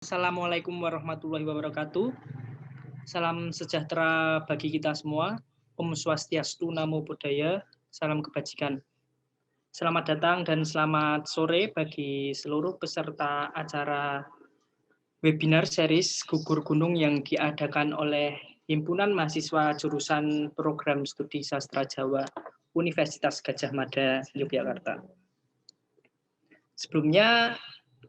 Assalamualaikum warahmatullahi wabarakatuh. Salam sejahtera bagi kita semua. Om Swastiastu, Namo Buddhaya, salam kebajikan. Selamat datang dan selamat sore bagi seluruh peserta acara webinar series Gugur Gunung yang diadakan oleh Himpunan Mahasiswa Jurusan Program Studi Sastra Jawa Universitas Gadjah Mada, Yogyakarta. Sebelumnya,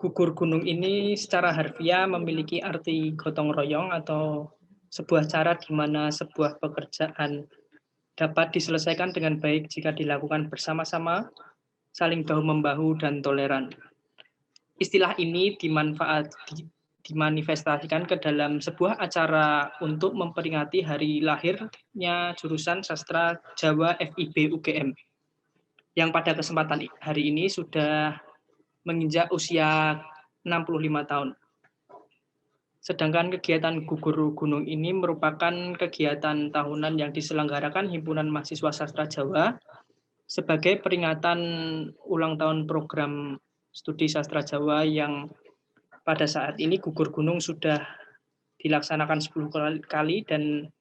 gugur gunung ini secara harfiah memiliki arti gotong royong atau sebuah cara di mana sebuah pekerjaan dapat diselesaikan dengan baik jika dilakukan bersama-sama, saling bahu-membahu, dan toleran. Istilah ini dimanifestasikan ke dalam sebuah acara untuk memperingati hari lahirnya jurusan Sastra Jawa FIB UGM, yang pada kesempatan hari ini sudah menginjak usia 65 tahun. Sedangkan kegiatan gugur gunung ini merupakan kegiatan tahunan yang diselenggarakan Himpunan Mahasiswa Sastra Jawa sebagai peringatan ulang tahun program studi sastra Jawa yang pada saat ini gugur gunung sudah dilaksanakan 10 kali, dan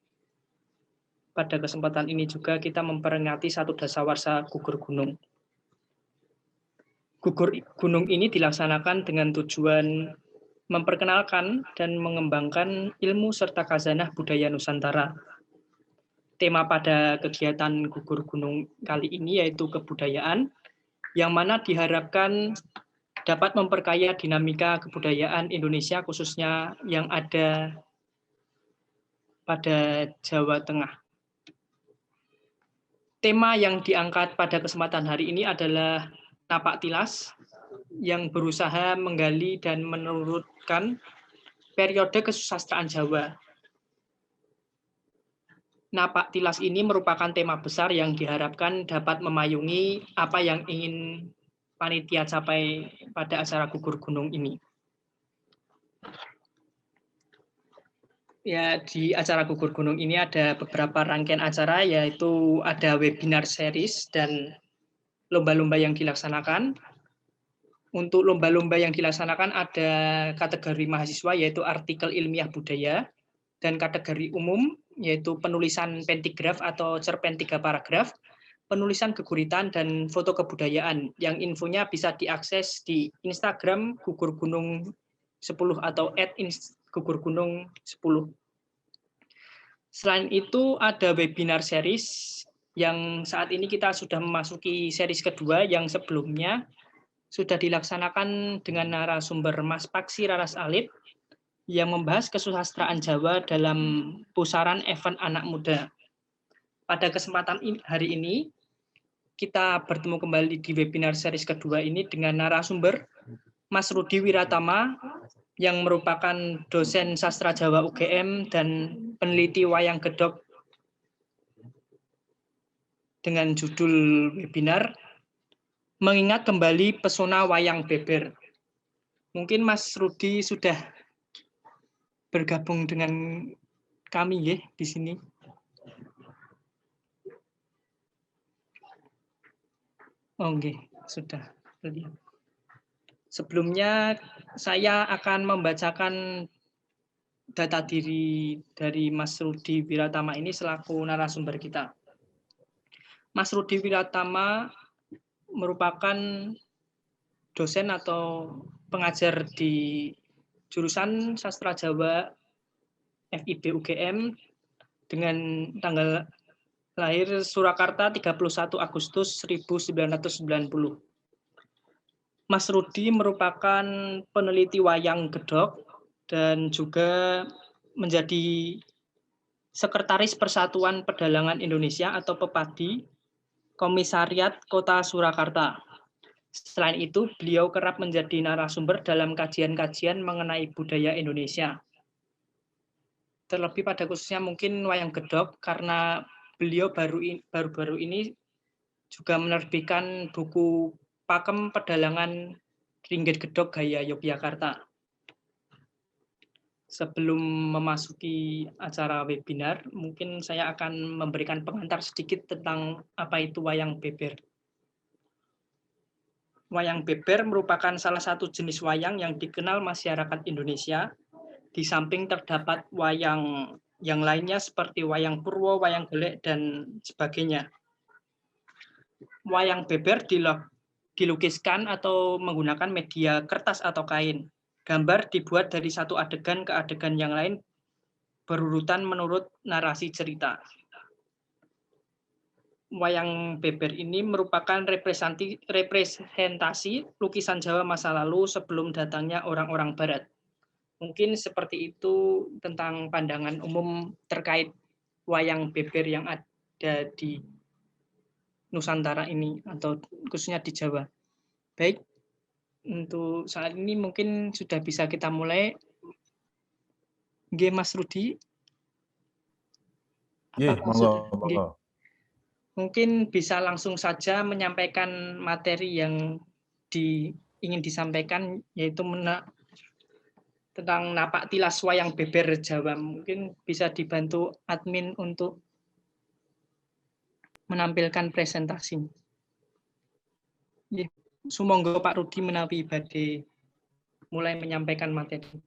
pada kesempatan ini juga kita memperingati satu dasawarsa gugur gunung. Gugur gunung ini dilaksanakan dengan tujuan memperkenalkan dan mengembangkan ilmu serta khazanah budaya Nusantara. Tema pada kegiatan gugur gunung kali ini yaitu kebudayaan, yang mana diharapkan dapat memperkaya dinamika kebudayaan Indonesia, khususnya yang ada pada Jawa Tengah. Tema yang diangkat pada kesempatan hari ini adalah Napak Tilas, yang berusaha menggali dan menurunkan periode kesusastraan Jawa. Napak Tilas ini merupakan tema besar yang diharapkan dapat memayungi apa yang ingin panitia capai pada acara gugur gunung ini. Ya, di acara gugur gunung ini ada beberapa rangkaian acara, yaitu ada webinar series dan lomba-lomba yang dilaksanakan. Untuk lomba-lomba yang dilaksanakan ada kategori mahasiswa, yaitu artikel ilmiah budaya, dan kategori umum, yaitu penulisan pentigraf atau cerpen 3 paragraf, penulisan geguritan, dan foto kebudayaan, yang infonya bisa diakses di Instagram Gugur Gunung 10 atau @gugurgunung10. Selain itu ada webinar series yang saat ini kita sudah memasuki series kedua, yang sebelumnya sudah dilaksanakan dengan narasumber Mas Paksi Raras Alip yang membahas kesusastraan Jawa dalam pusaran event anak muda. Pada kesempatan hari ini kita bertemu kembali di webinar series kedua ini dengan narasumber Mas Rudi Wiratama yang merupakan dosen sastra Jawa UGM dan peneliti wayang gedog, dengan judul webinar Mengingat Kembali Pesona Wayang Beber. Mungkin Mas Rudi sudah bergabung dengan kami ya di sini. Oh, okay. Sudah. Sebelumnya saya akan membacakan data diri dari Mas Rudi Wiratama ini selaku narasumber kita. Mas Rudi Wiratama merupakan dosen atau pengajar di jurusan Sastra Jawa FIB UGM dengan tanggal lahir Surakarta 31 Agustus 1990. Mas Rudi merupakan peneliti wayang gedog dan juga menjadi Sekretaris Persatuan Pedalangan Indonesia atau Pepadi, Komisariat Kota Surakarta. Selain itu, beliau kerap menjadi narasumber dalam kajian-kajian mengenai budaya Indonesia. Terlebih pada khususnya mungkin wayang gedog, karena beliau baru-baru ini juga menerbitkan buku Pakem Pedalangan Ringgit Gedog Gaya Yogyakarta. Sebelum memasuki acara webinar, mungkin saya akan memberikan pengantar sedikit tentang apa itu wayang beber. Wayang beber merupakan salah satu jenis wayang yang dikenal masyarakat Indonesia. Di samping terdapat wayang yang lainnya seperti wayang purwo, wayang golek, dan sebagainya. Wayang beber dilukiskan atau menggunakan media kertas atau kain. Gambar dibuat dari satu adegan ke adegan yang lain berurutan menurut narasi cerita. Wayang beber ini merupakan representasi lukisan Jawa masa lalu sebelum datangnya orang-orang Barat. Mungkin seperti itu tentang pandangan umum terkait wayang beber yang ada di Nusantara ini atau khususnya di Jawa. Baik, untuk saat ini mungkin sudah bisa kita mulai. Nggih, Mas Rudi. Apakah sudah? Mungkin bisa langsung saja menyampaikan materi yang ingin disampaikan, yaitu tentang napak tilas wayang beber Jawa. Mungkin bisa dibantu admin untuk menampilkan presentasi. Sumangga Pak Rudi menawi badhe mulai menyampaikan materi.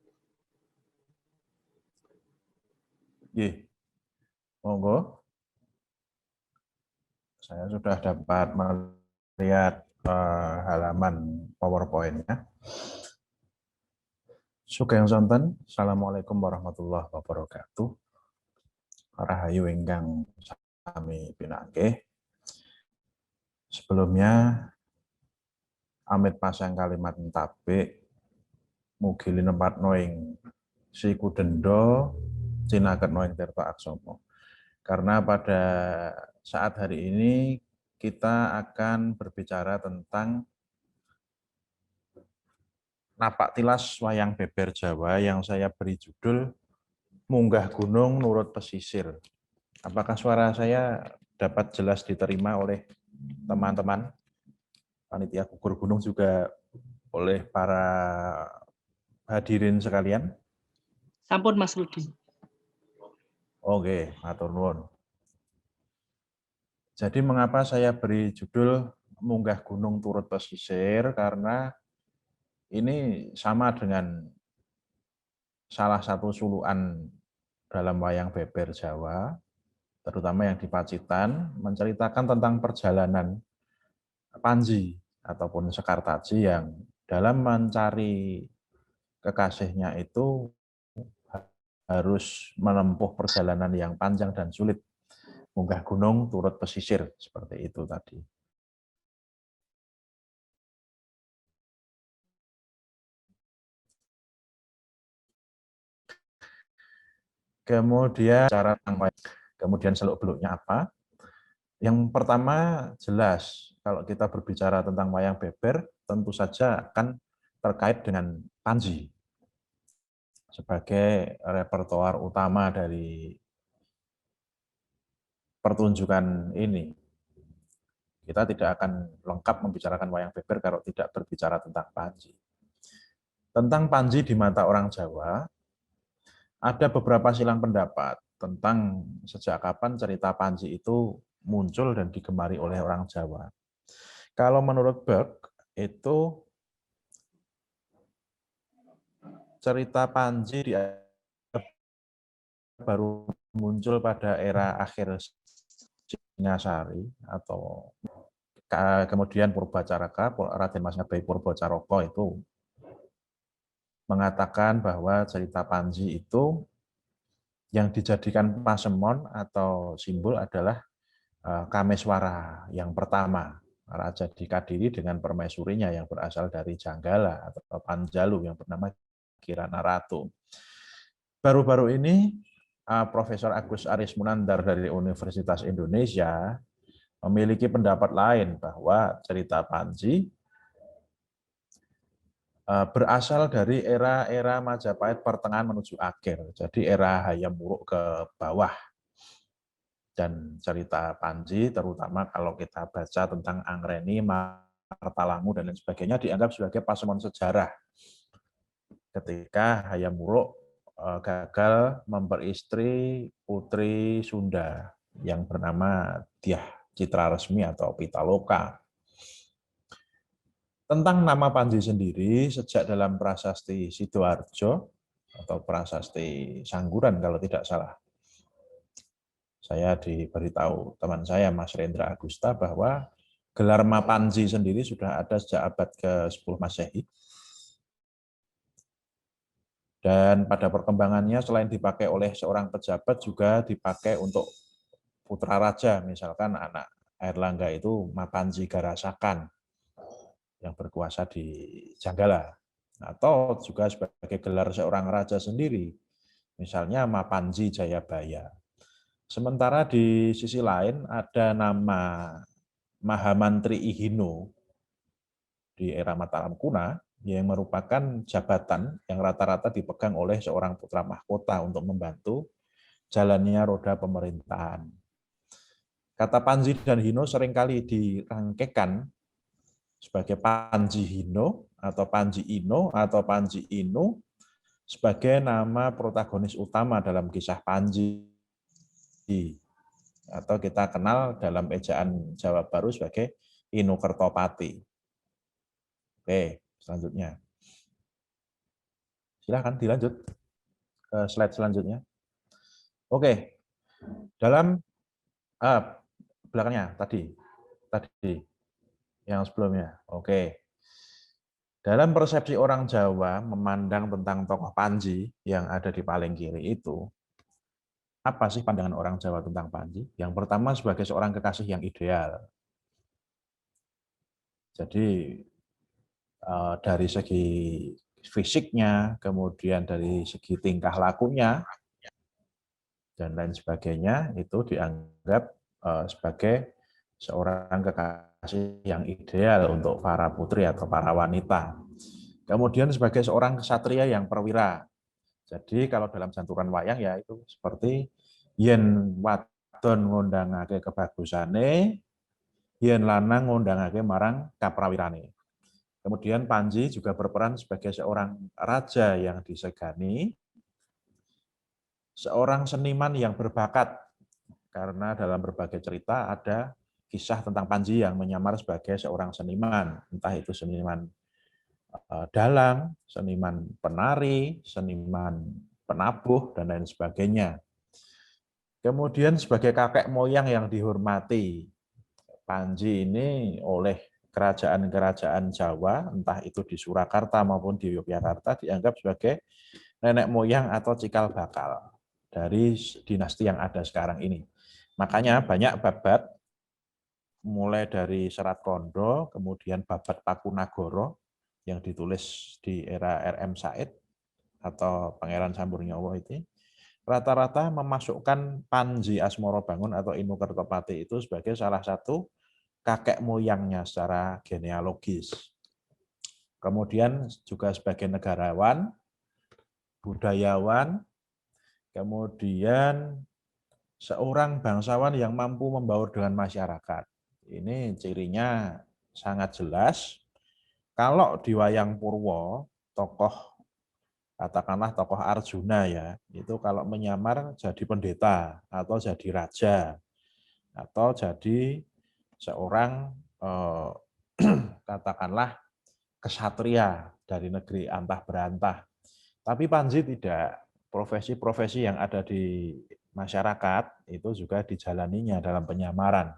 Monggo. Saya sudah dapat melihat halaman PowerPoint-nya. Sugeng sonten, Assalamualaikum warahmatullahi wabarakatuh. Rahayu ingkang sami pinanggih. Sebelumnya, amit pasang kalimat entabe, mugi linempatno ing siku dendo, cinaketno ing tirta aksama. Karena pada saat hari ini kita akan berbicara tentang napak tilas wayang beber Jawa yang saya beri judul Munggah Gunung Nurut Pesisir. Apakah suara saya dapat jelas diterima oleh teman-teman panitia gugur gunung juga oleh para hadirin sekalian? Sampun Mas Rudi. Oke, matur nuwun. Jadi mengapa saya beri judul Munggah Gunung Turut Pesisir? Karena ini sama dengan salah satu suluan dalam wayang beber Jawa, terutama yang di Pacitan, menceritakan tentang perjalanan Panji ataupun Sekartaji yang dalam mencari kekasihnya itu harus menempuh perjalanan yang panjang dan sulit. Munggah gunung turut pesisir, seperti itu tadi. Kemudian kemudian seluk-beluknya apa? Yang pertama jelas, kalau kita berbicara tentang wayang beber, tentu saja akan terkait dengan Panji sebagai repertoar utama dari pertunjukan ini. Kita tidak akan lengkap membicarakan wayang beber kalau tidak berbicara tentang Panji. Tentang Panji di mata orang Jawa, ada beberapa silang pendapat tentang sejak kapan cerita Panji itu muncul dan digemari oleh orang Jawa. Kalau menurut Burke, itu cerita Panji baru muncul pada era akhir Singasari atau kemudian Purbacaraka, Raden Mas Ngabeyi Purbacaraka itu mengatakan bahwa cerita Panji itu yang dijadikan pasemon atau simbol adalah Kameswara yang pertama, Raja di Kadiri dengan permaisurinya yang berasal dari Janggala atau Panjalu yang bernama Kirana Ratu. Baru-baru ini Profesor Agus Aris Munandar dari Universitas Indonesia memiliki pendapat lain bahwa cerita Panji berasal dari era Majapahit pertengahan menuju akhir, jadi era Hayam Wuruk ke bawah. Dan cerita Panji, terutama kalau kita baca tentang Anggreni, Martalangu, dan lain sebagainya, dianggap sebagai pasemon sejarah. Ketika Hayam Wuruk gagal memperistri putri Sunda yang bernama Dyah Citra Resmi atau Pitaloka. Tentang nama Panji sendiri, sejak dalam prasasti Sidoarjo atau prasasti Sangguran kalau tidak salah, saya diberitahu teman saya Mas Rendra Agusta bahwa gelar Mapanji sendiri sudah ada sejak abad ke-10 Masehi. Dan pada perkembangannya selain dipakai oleh seorang pejabat juga dipakai untuk putra raja, misalkan anak Airlangga itu Mapanji Garasakan yang berkuasa di Janggala, atau juga sebagai gelar seorang raja sendiri, misalnya Mapanji Jayabaya. Sementara di sisi lain ada nama Mahamantri Ihino di era Mataram Kuna yang merupakan jabatan yang rata-rata dipegang oleh seorang putra mahkota untuk membantu jalannya roda pemerintahan. Kata Panji dan Hino seringkali dirangkaikan sebagai Panji Hino atau Panji Ino atau Panji Inu sebagai nama protagonis utama dalam kisah Panji, atau kita kenal dalam ejaan Jawa Baru sebagai Inu Kertopati. Oke, selanjutnya. Silahkan dilanjut ke slide selanjutnya. Oke, dalam belakangnya tadi yang sebelumnya. Oke. Dalam persepsi orang Jawa memandang tentang tokoh Panji yang ada di paling kiri itu, apa sih pandangan orang Jawa tentang Panji? Yang pertama sebagai seorang kekasih yang ideal. Jadi dari segi fisiknya, kemudian dari segi tingkah lakunya, dan lain sebagainya, itu dianggap sebagai seorang kekasih yang ideal untuk para putri atau para wanita. Kemudian sebagai seorang ksatria yang perwira. Jadi kalau dalam janturan wayang ya itu seperti yen wadon ngundangake kebagusane, yen lanang ngundangake marang kaprawirane. Kemudian Panji juga berperan sebagai seorang raja yang disegani, seorang seniman yang berbakat, karena dalam berbagai cerita ada kisah tentang Panji yang menyamar sebagai seorang seniman, entah itu seniman dalang, seniman penari, seniman penabuh, dan lain sebagainya. Kemudian sebagai kakek moyang yang dihormati, Panji ini oleh kerajaan-kerajaan Jawa, entah itu di Surakarta maupun di Yogyakarta, dianggap sebagai nenek moyang atau cikal bakal dari dinasti yang ada sekarang ini. Makanya banyak babat, mulai dari Serat Kondo, kemudian babat Pakunagoro, yang ditulis di era R.M. Said atau Pangeran Sampurnyawa itu, rata-rata memasukkan Panji Asmorobangun atau Inu Kertopati itu sebagai salah satu kakek moyangnya secara genealogis. Kemudian juga sebagai negarawan, budayawan, kemudian seorang bangsawan yang mampu membaur dengan masyarakat. Ini cirinya sangat jelas. Kalau di Wayang Purwo, tokoh katakanlah tokoh Arjuna ya, itu kalau menyamar jadi pendeta atau jadi raja atau jadi seorang katakanlah kesatria dari negeri antah berantah. Tapi Panji tidak. Profesi-profesi yang ada di masyarakat itu juga dijalaninya dalam penyamaran.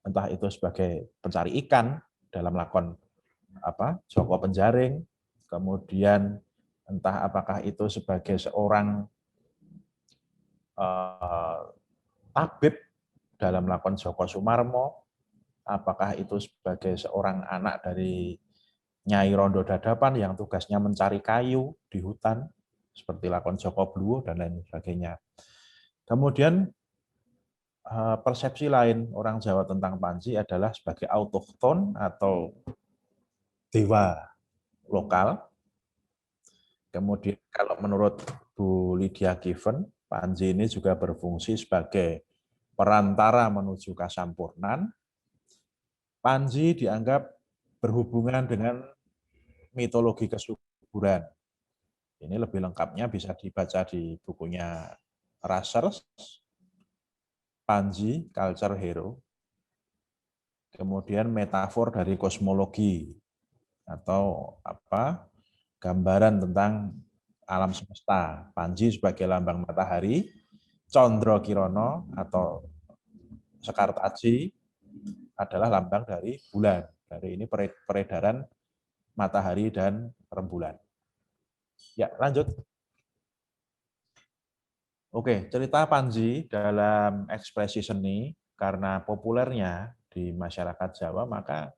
Entah itu sebagai pencari ikan dalam lakon Joko Penjaring, kemudian entah apakah itu sebagai seorang tabib dalam lakon Joko Sumarmo, apakah itu sebagai seorang anak dari Nyai Rondo Dadapan yang tugasnya mencari kayu di hutan, seperti lakon Joko Bluwo dan lain sebagainya. Kemudian persepsi lain orang Jawa tentang Panji adalah sebagai autochton atau dewa lokal. Kemudian kalau menurut Bu Lydia Given, Panji ini juga berfungsi sebagai perantara menuju Kasampurnan. Panji dianggap berhubungan dengan mitologi kesuburan. Ini lebih lengkapnya bisa dibaca di bukunya Rasers, Panji, Culture Hero. Kemudian metafor dari kosmologi. atau apa gambaran tentang alam semesta. Panji sebagai lambang matahari, Condro Kirono atau Sekartaji adalah lambang dari bulan. Dari ini peredaran matahari dan rembulan. Ya, lanjut. Oke, cerita Panji dalam ekspresi seni karena populernya di masyarakat Jawa, maka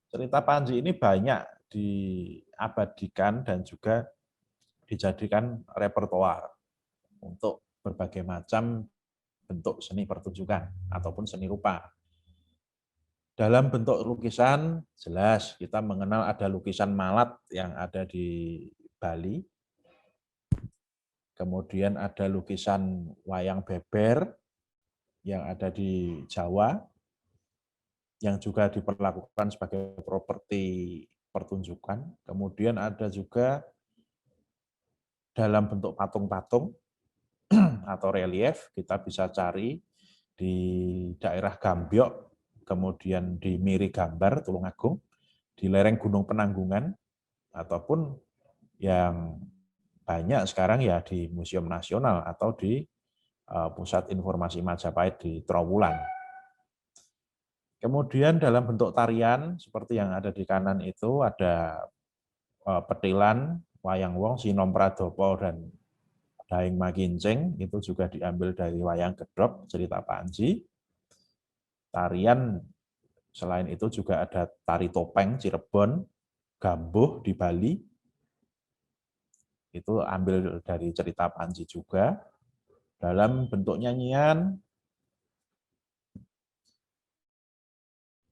cerita Panji ini banyak diabadikan dan juga dijadikan repertoar untuk berbagai macam bentuk seni pertunjukan ataupun seni rupa. Dalam bentuk lukisan, jelas kita mengenal ada lukisan Malat yang ada di Bali, kemudian ada lukisan wayang beber yang ada di Jawa, yang juga diperlakukan sebagai properti pertunjukan. Kemudian ada juga dalam bentuk patung-patung atau relief, kita bisa cari di daerah Gambyok, kemudian di Miri Gambar, Tulungagung, di lereng Gunung Penanggungan, ataupun yang banyak sekarang ya di Museum Nasional atau di Pusat Informasi Majapahit di Trowulan. Kemudian dalam bentuk tarian, seperti yang ada di kanan itu, ada petilan, wayang wong, sinom pradopo, dan daeng makincing, itu juga diambil dari wayang gedhog, cerita Panji. Tarian selain itu juga ada tari topeng Cirebon, Gambuh di Bali, itu ambil dari cerita Panji juga. Dalam bentuk nyanyian,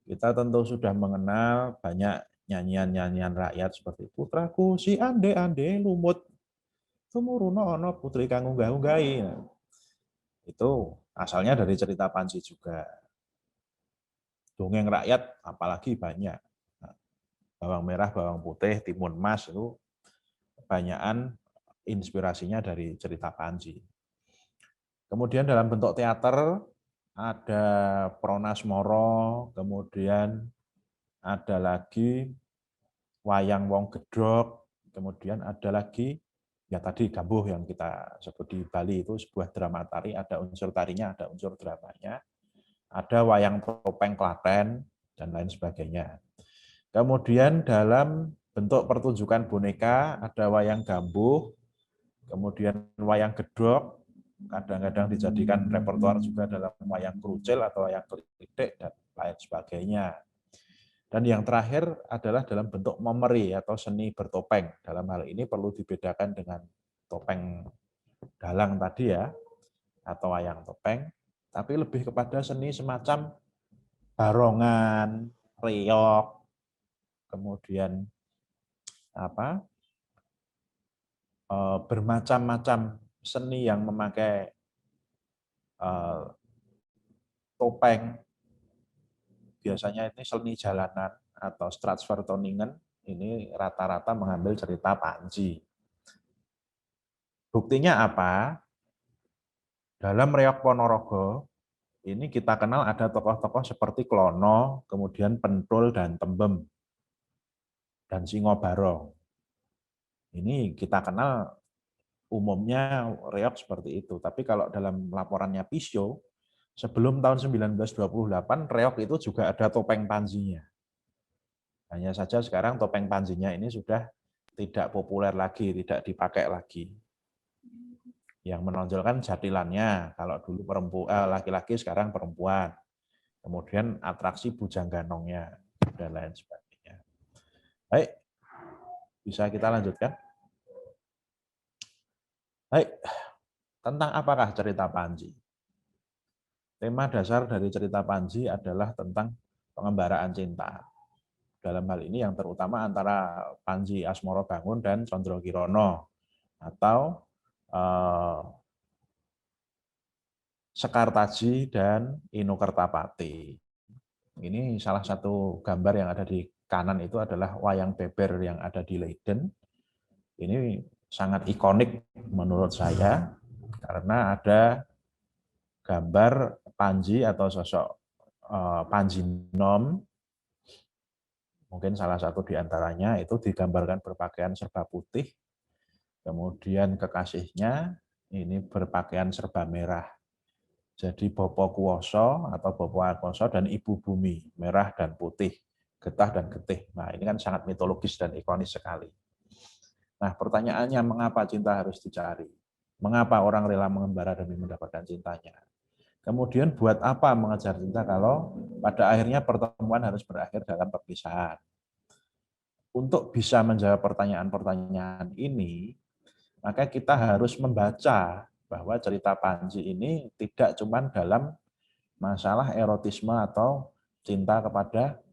kita tentu sudah mengenal banyak nyanyian-nyanyian rakyat seperti Putraku si ande-ande lumut, tumuruna ana putri kang unggah-unggahi. Itu asalnya dari cerita Panji juga. Dongeng rakyat apalagi banyak. Bawang merah, bawang putih, timun mas itu kebanyakan inspirasinya dari cerita Panji. Kemudian dalam bentuk teater ada Pronas Moro, kemudian ada lagi wayang wong gedhog, kemudian ada lagi ya tadi Gambuh yang kita sebut di Bali, itu sebuah drama tari, ada unsur tarinya, ada unsur dramanya, ada wayang topeng Klaten dan lain sebagainya. Kemudian dalam bentuk pertunjukan boneka ada wayang Gambuh, kemudian wayang gedhog, kadang-kadang dijadikan repertoar juga dalam wayang krucil atau wayang klitik dan lain sebagainya. Dan yang terakhir adalah dalam bentuk memeri atau seni bertopeng. Dalam hal ini perlu dibedakan dengan topeng dalang tadi ya, atau wayang topeng, tapi lebih kepada seni semacam barongan, reog, kemudian apa bermacam-macam seni yang memakai topeng, biasanya ini seni jalanan atau Stadsvertoningen, ini rata-rata mengambil cerita Panji. Buktinya apa? Dalam Reog Ponorogo, ini kita kenal ada tokoh-tokoh seperti Klono, kemudian Pentul dan Tembem, dan Singo Barong. Ini kita kenal umumnya reog seperti itu. Tapi kalau dalam laporannya Pisio, sebelum tahun 1928, reog itu juga ada topeng panjinya. Hanya saja sekarang topeng panjinya ini sudah tidak populer lagi, tidak dipakai lagi. Yang menonjolkan jatilannya, kalau dulu laki-laki sekarang perempuan. Kemudian atraksi bujang ganongnya, dan lain sebagainya. Baik, bisa kita lanjutkan? Baik, tentang apakah cerita Panji? Tema dasar dari cerita Panji adalah tentang pengembaraan cinta. Dalam hal ini yang terutama antara Panji Asmoro Bangun dan Condro Kirono atau Sekartaji dan Inu Kertapati. Ini salah satu gambar yang ada di kanan itu adalah wayang beber yang ada di Leiden. Ini sangat ikonik menurut saya karena ada gambar Panji atau sosok Panji Nom Mungkin salah satu di antaranya itu digambarkan berpakaian serba putih, kemudian kekasihnya ini berpakaian serba merah. Jadi Bopo Kuwoso atau Bopo Akoso dan Ibu Bumi, merah dan putih, getah dan getih. Nah, ini kan sangat mitologis dan ikonis sekali. Nah, pertanyaannya mengapa cinta harus dicari? Mengapa orang rela mengembara demi mendapatkan cintanya? Kemudian buat apa mengejar cinta kalau pada akhirnya pertemuan harus berakhir dalam perpisahan? Untuk bisa menjawab pertanyaan-pertanyaan ini, maka kita harus membaca bahwa cerita Panji ini tidak cuma dalam masalah erotisme atau cinta kepada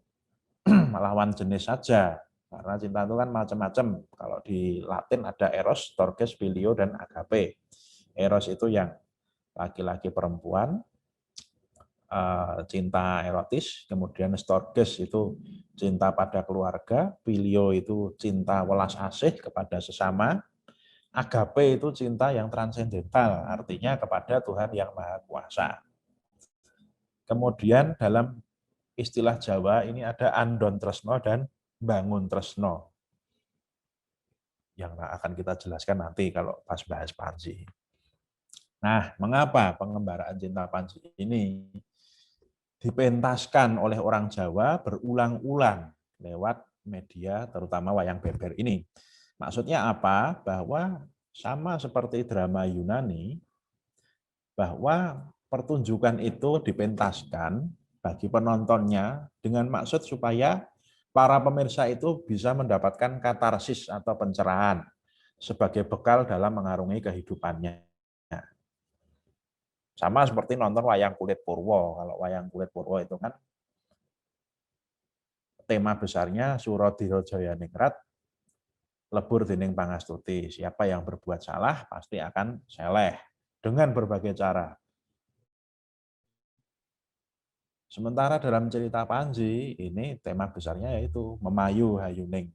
lawan jenis saja. Karena cinta itu kan macam-macam. Kalau di Latin ada eros, storges, filio, dan agape. Eros itu yang laki-laki perempuan, cinta erotis, kemudian storges itu cinta pada keluarga, filio itu cinta welas asih kepada sesama, agape itu cinta yang transendental, artinya kepada Tuhan yang Maha Kuasa. Kemudian dalam istilah Jawa ini ada andon tresno dan bangun tresno, yang akan kita jelaskan nanti kalau pas bahas Panji. Nah, mengapa pengembaraan cinta Panji ini dipentaskan oleh orang Jawa berulang-ulang lewat media, terutama wayang beber ini? Maksudnya apa? Bahwa sama seperti drama Yunani, bahwa pertunjukan itu dipentaskan bagi penontonnya dengan maksud supaya para pemirsa itu bisa mendapatkan katarsis atau pencerahan sebagai bekal dalam mengarungi kehidupannya. Sama seperti nonton wayang kulit Purwo. Kalau wayang kulit Purwo itu kan tema besarnya Surodiro Jayaningrat, lebur dening pangastuti. Siapa yang berbuat salah pasti akan seleh dengan berbagai cara. Sementara dalam cerita Panji, ini tema besarnya yaitu Memayu Hayuning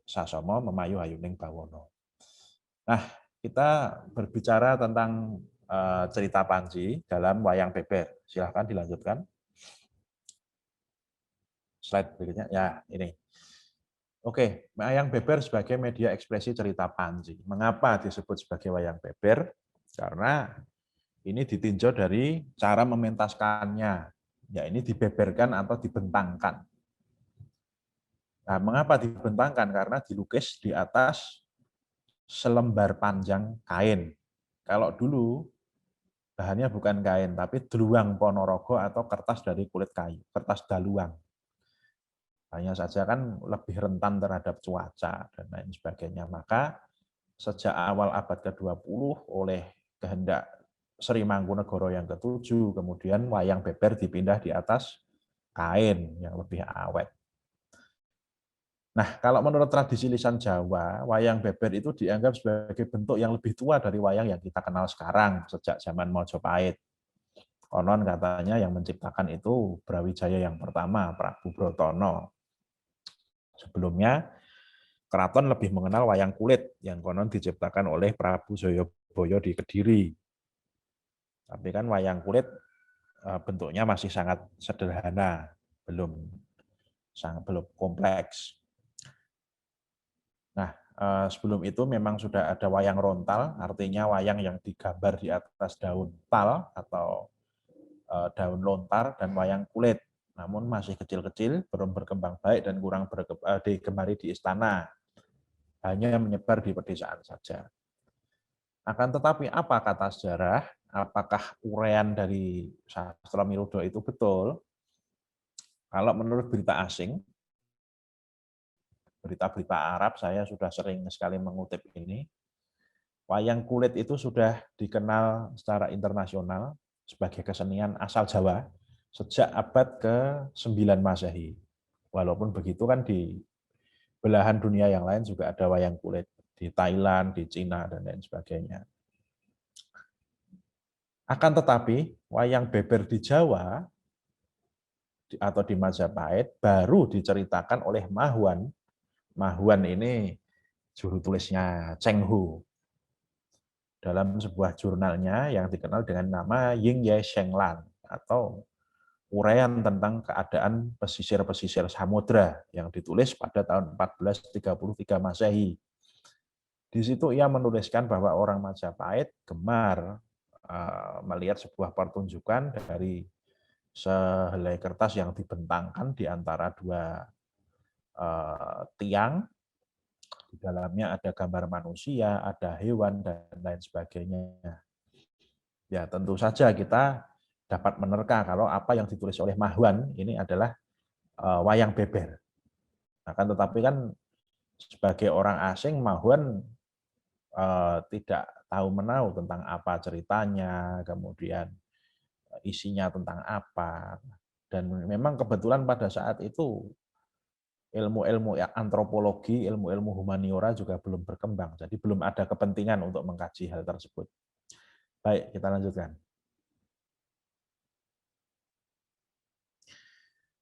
Sasomo, Memayu Hayuning Bawono. Nah, kita berbicara tentang cerita Panji dalam wayang beber. Silahkan dilanjutkan. Slide berikutnya. Ya, ini. Oke, wayang beber sebagai media ekspresi cerita Panji. Mengapa disebut sebagai wayang beber? Karena ini ditinjau dari cara mementaskannya. Ya, ini dibeberkan atau dibentangkan. Nah, mengapa dibentangkan? Karena dilukis di atas selembar panjang kain. Kalau dulu bahannya bukan kain, tapi deluang Ponorogo atau kertas dari kulit kayu, kertas daluang. Hanya saja kan lebih rentan terhadap cuaca dan lain sebagainya. Maka sejak awal abad ke-20 oleh kehendak Sri Mangkunegoro yang ke-7, kemudian wayang beber dipindah di atas kain yang lebih awet. Nah, kalau menurut tradisi lisan Jawa, wayang beber itu dianggap sebagai bentuk yang lebih tua dari wayang yang kita kenal sekarang, sejak zaman Mojopahit. Konon katanya yang menciptakan itu Brawijaya yang pertama, Prabu Brotono. Sebelumnya, keraton lebih mengenal wayang kulit yang konon diciptakan oleh Prabu Joyoboyo di Kediri. Tapi kan wayang kulit bentuknya masih sangat sederhana, belum kompleks. Nah, sebelum itu memang sudah ada wayang rontal, artinya wayang yang digambar di atas daun tal atau daun lontar, dan wayang kulit. Namun masih kecil-kecil, belum berkembang baik dan kurang digemari di istana. Hanya menyebar di pedesaan saja. Akan tetapi apa kata sejarah? Apakah uraian dari Sastra Mirudo itu betul? Kalau menurut berita asing, berita-berita Arab, saya sudah sering sekali mengutip ini, wayang kulit itu sudah dikenal secara internasional sebagai kesenian asal Jawa sejak abad ke-9 Masehi. Walaupun begitu kan di belahan dunia yang lain juga ada wayang kulit, di Thailand, di Cina, dan lain sebagainya. Akan tetapi, wayang beber di Jawa atau di Majapahit baru diceritakan oleh Mahuan. Mahuan ini juru tulisnya Cheng Hu. Dalam sebuah jurnalnya yang dikenal dengan nama Ying Ye Sheng Lan atau uraian tentang keadaan pesisir-pesisir samudra yang ditulis pada tahun 1433 Masehi. Di situ ia menuliskan bahwa orang Majapahit gemar melihat sebuah pertunjukan dari sehelai kertas yang dibentangkan di antara dua tiang. Di dalamnya ada gambar manusia, ada hewan, dan lain sebagainya. Ya, tentu saja kita dapat menerka kalau apa yang ditulis oleh Mahwan ini adalah wayang beber. Akan tetapi kan sebagai orang asing, Mahwan tidak tahu menahu tentang apa ceritanya, kemudian isinya tentang apa. Dan memang kebetulan pada saat itu ilmu-ilmu antropologi, ilmu-ilmu humaniora juga belum berkembang. Jadi belum ada kepentingan untuk mengkaji hal tersebut. Baik, kita lanjutkan.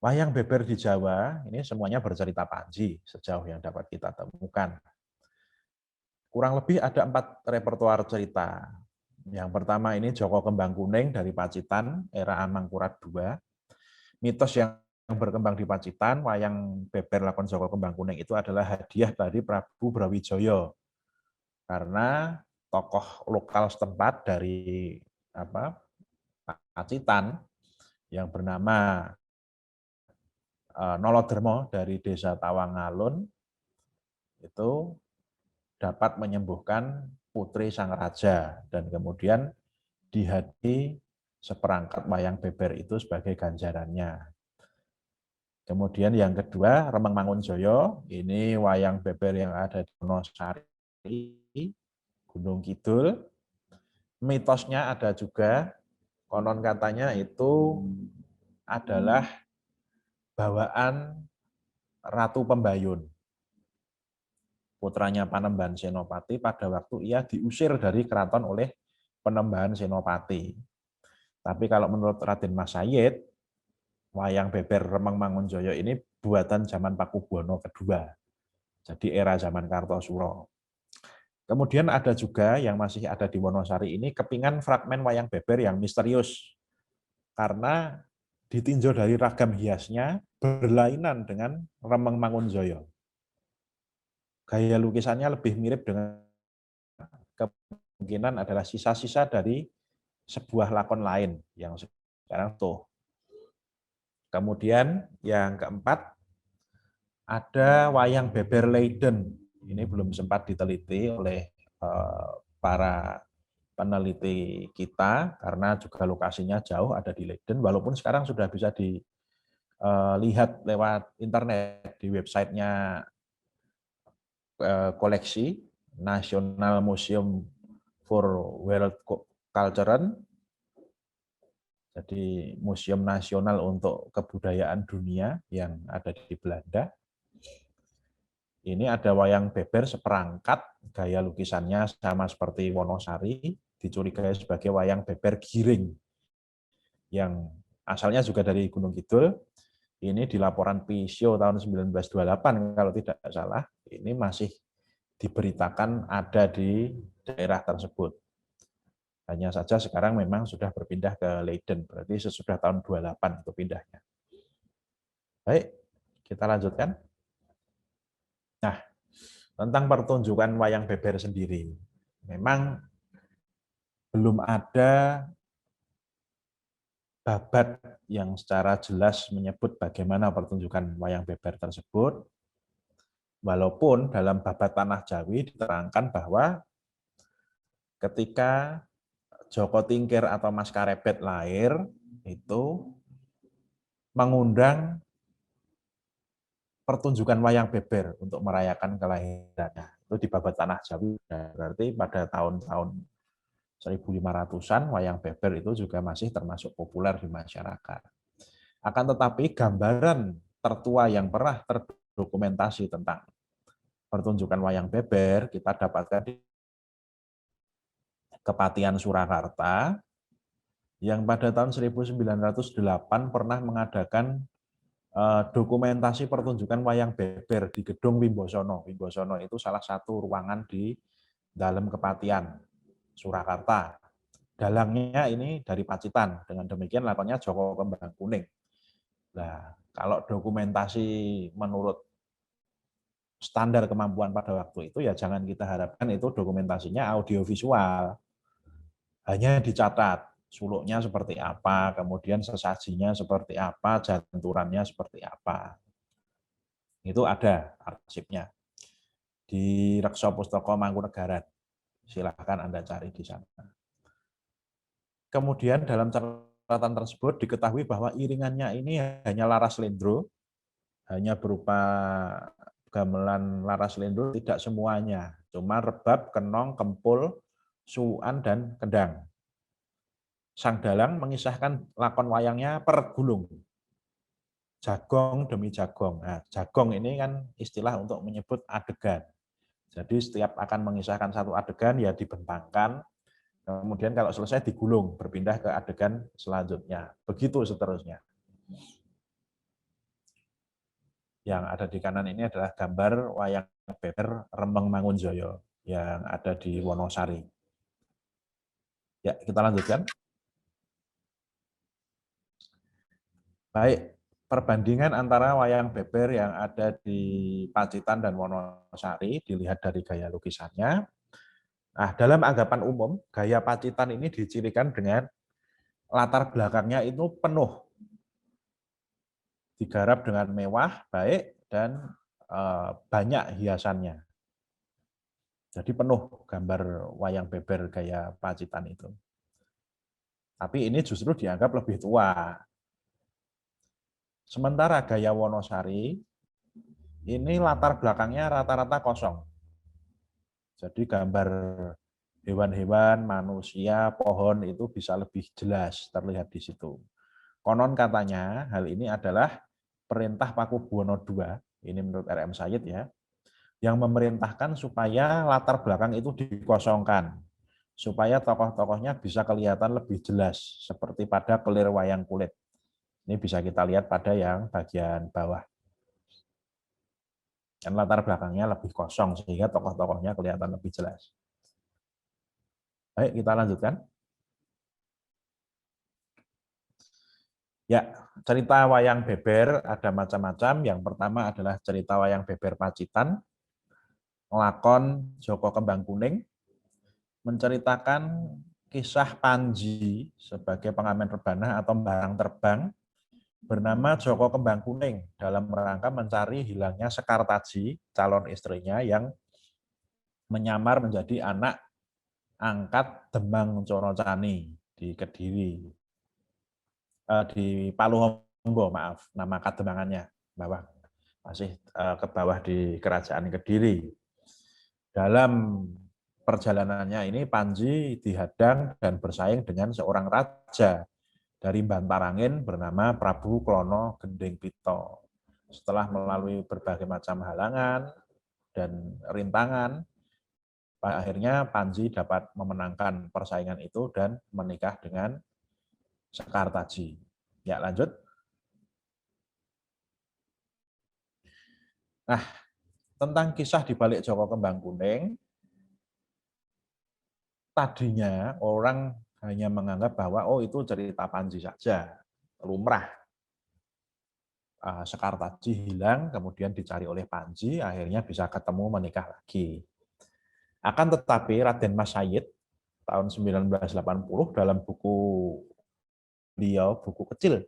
Wayang beber di Jawa, ini semuanya bercerita Panji sejauh yang dapat kita temukan. Kurang lebih ada 4 repertoar cerita. Yang pertama ini Joko Kembang Kuning dari Pacitan, era Amangkurat II. Mitos yang berkembang di Pacitan, wayang beber lakon Joko Kembang Kuning itu adalah hadiah dari Prabu Brawijaya. Karena tokoh lokal setempat dari Pacitan yang bernama Nolodermo dari desa Tawangalun itu dapat menyembuhkan putri sang raja dan kemudian dihadiahi seperangkat wayang beber itu sebagai ganjarannya. Kemudian yang kedua, Remeng Mangunjoyo, ini wayang beber yang ada di Wonosari, Gunung Kidul. Mitosnya ada juga, konon katanya itu adalah bawaan Ratu Pembayun, putranya Panembahan Senopati pada waktu ia diusir dari keraton oleh Panembahan Senopati. Tapi kalau menurut Raden Mas Said, wayang beber Remeng Mangunjoyo ini buatan zaman Pakubuwono II. Jadi era zaman Kartosuro. Kemudian ada juga yang masih ada di Wonosari ini kepingan fragmen wayang beber yang misterius. Karena ditinjau dari ragam hiasnya berlainan dengan Remeng Mangunjoyo. Gaya lukisannya lebih mirip dengan kemungkinan adalah sisa-sisa dari sebuah lakon lain yang sekarang tuh. Kemudian yang keempat, ada wayang beber Leiden. Ini belum sempat diteliti oleh para peneliti kita karena juga lokasinya jauh, ada di Leiden. Walaupun sekarang sudah bisa dilihat lewat internet di websitenya koleksi National Museum for World Culture. Jadi Museum Nasional untuk Kebudayaan Dunia yang ada di Belanda. Ini ada wayang beber seperangkat, gaya lukisannya sama seperti Wonosari, dicurigai sebagai wayang beber Giring, yang asalnya juga dari Gunung Kidul. Ini di laporan Pisio tahun 1928, kalau tidak salah, ini masih diberitakan ada di daerah tersebut. Hanya saja sekarang memang sudah berpindah ke Leiden, berarti sesudah tahun 28 itu pindahnya. Baik, kita lanjutkan. Nah, tentang pertunjukan wayang beber sendiri. Memang belum ada babat yang secara jelas menyebut bagaimana pertunjukan wayang beber tersebut. Walaupun dalam babat Tanah Jawi diterangkan bahwa ketika Joko Tingkir atau Mas Karebet lahir, itu mengundang pertunjukan wayang beber untuk merayakan kelahirannya. Itu di babat Tanah Jawi, berarti pada tahun-tahun 1500-an wayang beber itu juga masih termasuk populer di masyarakat. Akan tetapi gambaran tertua yang pernah terdokumentasi tentang pertunjukan wayang beber kita dapatkan di Kepatian Surakarta yang pada tahun 1908 pernah mengadakan dokumentasi pertunjukan wayang beber di Gedung Wimbosono. Wimbosono itu salah satu ruangan di dalam Kepatian Surakarta. Dalangnya ini dari Pacitan. Dengan demikian lakonnya Joko Kembang Kuning. Nah, kalau dokumentasi menurut standar kemampuan pada waktu itu, ya jangan kita harapkan itu dokumentasinya audiovisual. Hanya dicatat suluknya seperti apa, kemudian sesajinya seperti apa, janturannya seperti apa. Itu ada arsipnya di Reksa Pustaka Mangkunegaran. Silahkan Anda cari di sana. Kemudian dalam catatan tersebut diketahui bahwa iringannya ini hanya laras lendro, hanya berupa gamelan laras lendro, tidak semuanya. Cuma rebab, kenong, kempul, suan, dan kendang. Sang dalang mengisahkan lakon wayangnya per gulung. Jagong demi jagong. Nah, jagong ini kan istilah untuk menyebut adegan. Jadi setiap akan mengisahkan satu adegan ya dibentangkan, kemudian kalau selesai digulung, berpindah ke adegan selanjutnya. Begitu seterusnya. Yang ada di kanan ini adalah gambar wayang beber Rembang Mangunjoyo yang ada di Wonosari. Ya, kita lanjutkan. Baik, perbandingan antara wayang beber yang ada di Pacitan dan Wonosari dilihat dari gaya lukisannya. Nah, dalam anggapan umum, gaya Pacitan ini dicirikan dengan latar belakangnya itu penuh, digarap dengan mewah, baik, dan banyak hiasannya. Jadi penuh gambar wayang beber gaya Pacitan itu. Tapi ini justru dianggap lebih tua. Sementara gaya Wonosari, ini latar belakangnya rata-rata kosong. Jadi gambar hewan-hewan, manusia, pohon itu bisa lebih jelas terlihat di situ. Konon katanya hal ini adalah perintah Pakubuwono II, ini menurut R.M. Said ya, yang memerintahkan supaya latar belakang itu dikosongkan, supaya tokoh-tokohnya bisa kelihatan lebih jelas, seperti pada kelir wayang kulit. Ini bisa kita lihat pada yang bagian bawah. Dan latar belakangnya lebih kosong, sehingga tokoh-tokohnya kelihatan lebih jelas. Baik, kita lanjutkan. Ya, cerita wayang beber ada macam-macam. Yang pertama adalah cerita wayang beber Pacitan, lakon Joko Kembang Kuning, menceritakan kisah Panji sebagai pengamen rebana atau barang terbang bernama Joko Kembang Kuning dalam rangka mencari hilangnya Sekartaji, calon istrinya yang menyamar menjadi anak angkat Demang Corocani di Kediri. Di Paluhonggo, maaf, nama kademangannya, bawah masih ke bawah di Kerajaan Kediri. Dalam perjalanannya ini Panji dihadang dan bersaing dengan seorang raja dari Bantarangin bernama Prabu Klono Gending Pito. Setelah melalui berbagai macam halangan dan rintangan, akhirnya Panji dapat memenangkan persaingan itu dan menikah dengan Sekartaji. Ya, lanjut. Nah, tentang kisah di balik Joko Kembang Kuning, tadinya orang hanya menganggap bahwa oh itu cerita Panji saja, lumrah. Sekartaji hilang, kemudian dicari oleh Panji, akhirnya bisa ketemu menikah lagi. Akan tetapi Raden Mas Said tahun 1980 dalam buku beliau, buku kecil,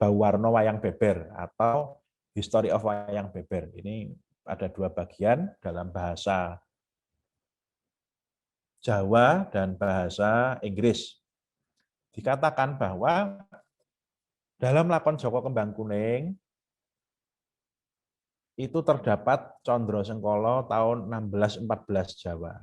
Bauwarna Wayang Beber atau History of Wayang Beber. Ini ada dua bagian dalam bahasa Jawa dan bahasa Inggris. Dikatakan bahwa dalam lakon Joko Kembang Kuning itu terdapat Condro Sengkolo tahun 1614 Jawa.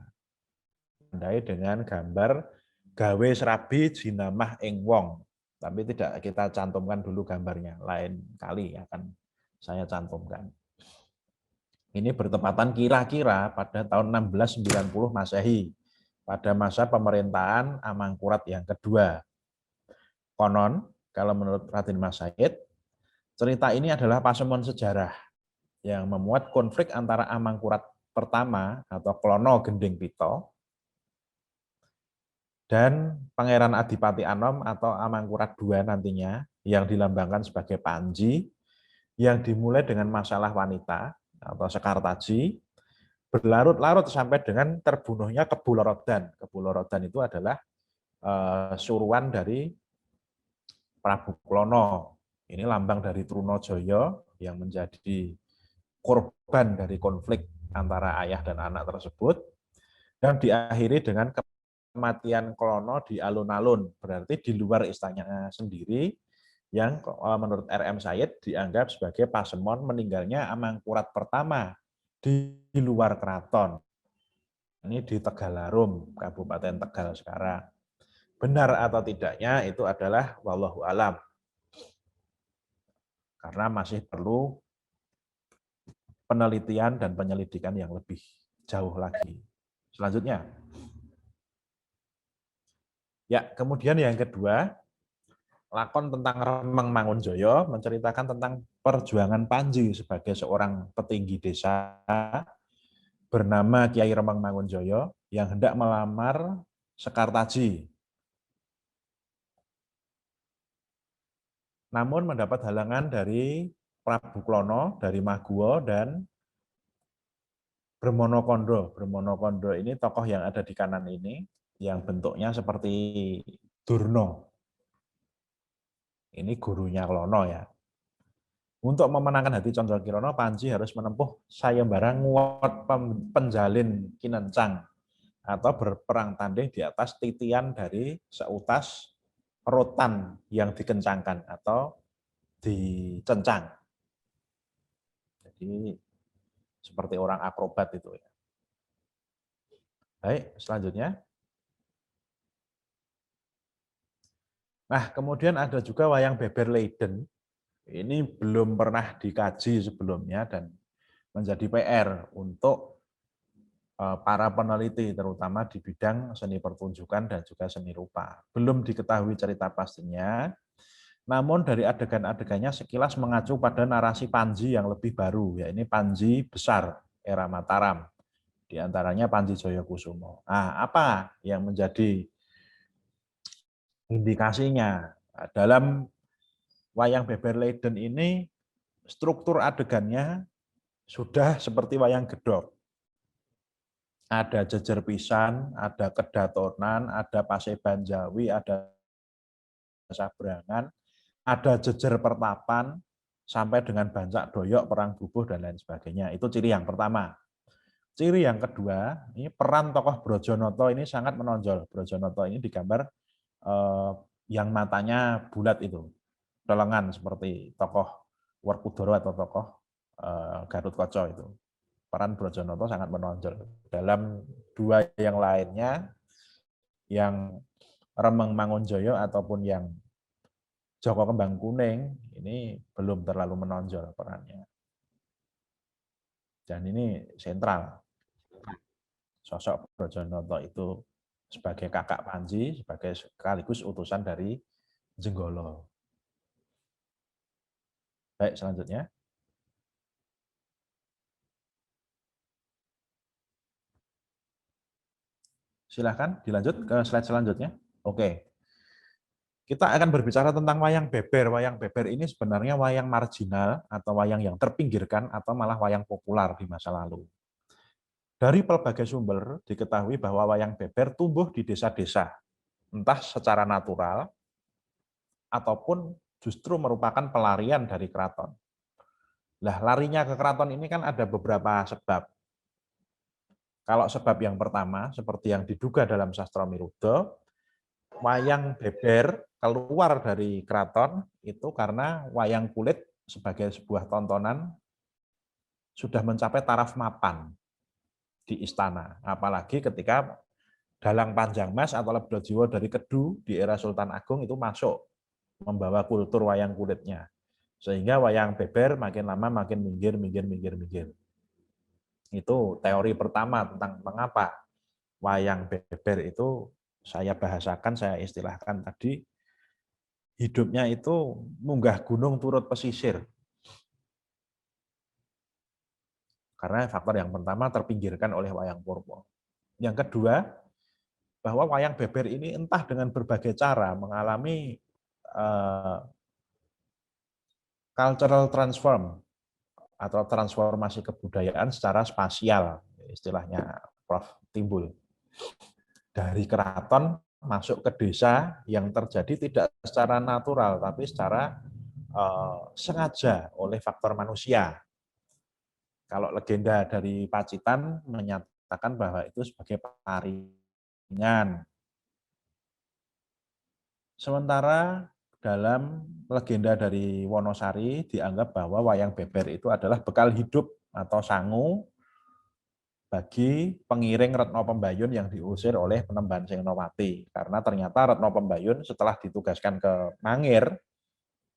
Ditandai dengan gambar gawe serabi jinamah ing wong. Tapi tidak kita cantumkan dulu gambarnya, lain kali akan saya cantumkan. Ini bertepatan kira-kira pada tahun 1690 Masehi, pada masa pemerintahan Amangkurat yang kedua. Konon, kalau menurut Raden Mas Said, cerita ini adalah pasemon sejarah yang memuat konflik antara Amangkurat pertama atau Klono Gending Pito dan Pangeran Adipati Anom atau Amangkurat II nantinya yang dilambangkan sebagai Panji, yang dimulai dengan masalah wanita atau Sekartaji, berlarut-larut sampai dengan terbunuhnya Kebulorodan. Kebulorodan itu adalah suruhan dari Prabu Klono. Ini lambang dari Trunojoyo yang menjadi korban dari konflik antara ayah dan anak tersebut, dan diakhiri dengan kematian Klono di alun-alun, berarti di luar istananya sendiri, yang menurut R.M. Said dianggap sebagai pasemon meninggalnya Amangkurat pertama di luar keraton. Ini di Tegalarum, Kabupaten Tegal sekarang. Benar atau tidaknya itu adalah wallahu alam. Karena masih perlu penelitian dan penyelidikan yang lebih jauh lagi. Selanjutnya. Ya, kemudian yang kedua, lakon tentang Remeng Mangunjoyo menceritakan tentang perjuangan Panji sebagai seorang petinggi desa bernama Kiai Remeng Mangunjoyo yang hendak melamar Sekartaji. Namun mendapat halangan dari Prabu Klono, dari Maguwo, dan Bremonokondo. Bremonokondo ini tokoh yang ada di kanan ini, yang bentuknya seperti Durno. Ini gurunya Klono ya. Untuk memenangkan hati Condro Kirono, Panji harus menempuh sayembara nguat penjalin kinencang atau berperang tanding di atas titian dari seutas rotan yang dikencangkan atau dicencang. Jadi seperti orang akrobat itu ya. Baik, selanjutnya. Nah, kemudian ada juga wayang beber Leiden. Ini belum pernah dikaji sebelumnya dan menjadi PR untuk para peneliti, terutama di bidang seni pertunjukan dan juga seni rupa. Belum diketahui cerita pastinya, namun dari adegan-adegannya sekilas mengacu pada narasi Panji yang lebih baru, yaitu Panji besar era Mataram, di antaranya Panji Joyokusumo. Nah, apa yang menjadi indikasinya? Dalam wayang beber Leiden ini, struktur adegannya sudah seperti wayang gedok. Ada jejer pisan, ada kedatonan, ada paseban Jawi, ada sabrangan, ada jejer pertapan, sampai dengan bancak doyok, perang bubuh, dan lain sebagainya. Itu ciri yang pertama. Ciri yang kedua, ini peran tokoh Brojonoto ini sangat menonjol. Brojonoto ini digambar yang matanya bulat itu, telengan seperti tokoh Werkudara atau tokoh Gatotkaca itu. Peran Brojonoto sangat menonjol. Dalam dua yang lainnya, yang Remeng Mangunjoyo ataupun yang Joko Kembang Kuning, ini belum terlalu menonjol perannya. Dan ini sentral. Sosok Brojonoto itu sebagai kakak Panji, sebagai sekaligus utusan dari Jenggolo. Baik, selanjutnya. Silahkan dilanjut ke slide selanjutnya. Oke. Kita akan berbicara tentang wayang beber. Wayang beber ini sebenarnya wayang marginal atau wayang yang terpinggirkan atau malah wayang populer di masa lalu. Dari pelbagai sumber diketahui bahwa wayang beber tumbuh di desa-desa, entah secara natural ataupun justru merupakan pelarian dari keraton. Lah, larinya ke keraton ini kan ada beberapa sebab. Kalau sebab yang pertama, seperti yang diduga dalam Sastra Miruda, wayang beber keluar dari keraton itu karena wayang kulit sebagai sebuah tontonan sudah mencapai taraf mapan di istana. Apalagi ketika Dalang Panjang Mas atau Lebda Jiwo dari Kedu di era Sultan Agung itu masuk membawa kultur wayang kulitnya. Sehingga wayang beber makin lama makin minggir. Itu teori pertama tentang mengapa wayang beber itu saya bahasakan, saya istilahkan tadi, hidupnya itu munggah gunung turut pesisir. Karena faktor yang pertama terpinggirkan oleh wayang Purwo. Yang kedua, bahwa wayang beber ini entah dengan berbagai cara mengalami cultural transform atau transformasi kebudayaan secara spasial, istilahnya Prof. timbul. Dari keraton masuk ke desa yang terjadi tidak secara natural, tapi secara sengaja oleh faktor manusia. Kalau legenda dari Pacitan menyatakan bahwa itu sebagai paringan. Sementara dalam legenda dari Wonosari dianggap bahwa wayang beber itu adalah bekal hidup atau sangu bagi pengiring Retno Pembayun yang diusir oleh Penemban Sengnowati. Karena ternyata Retno Pembayun setelah ditugaskan ke Mangir,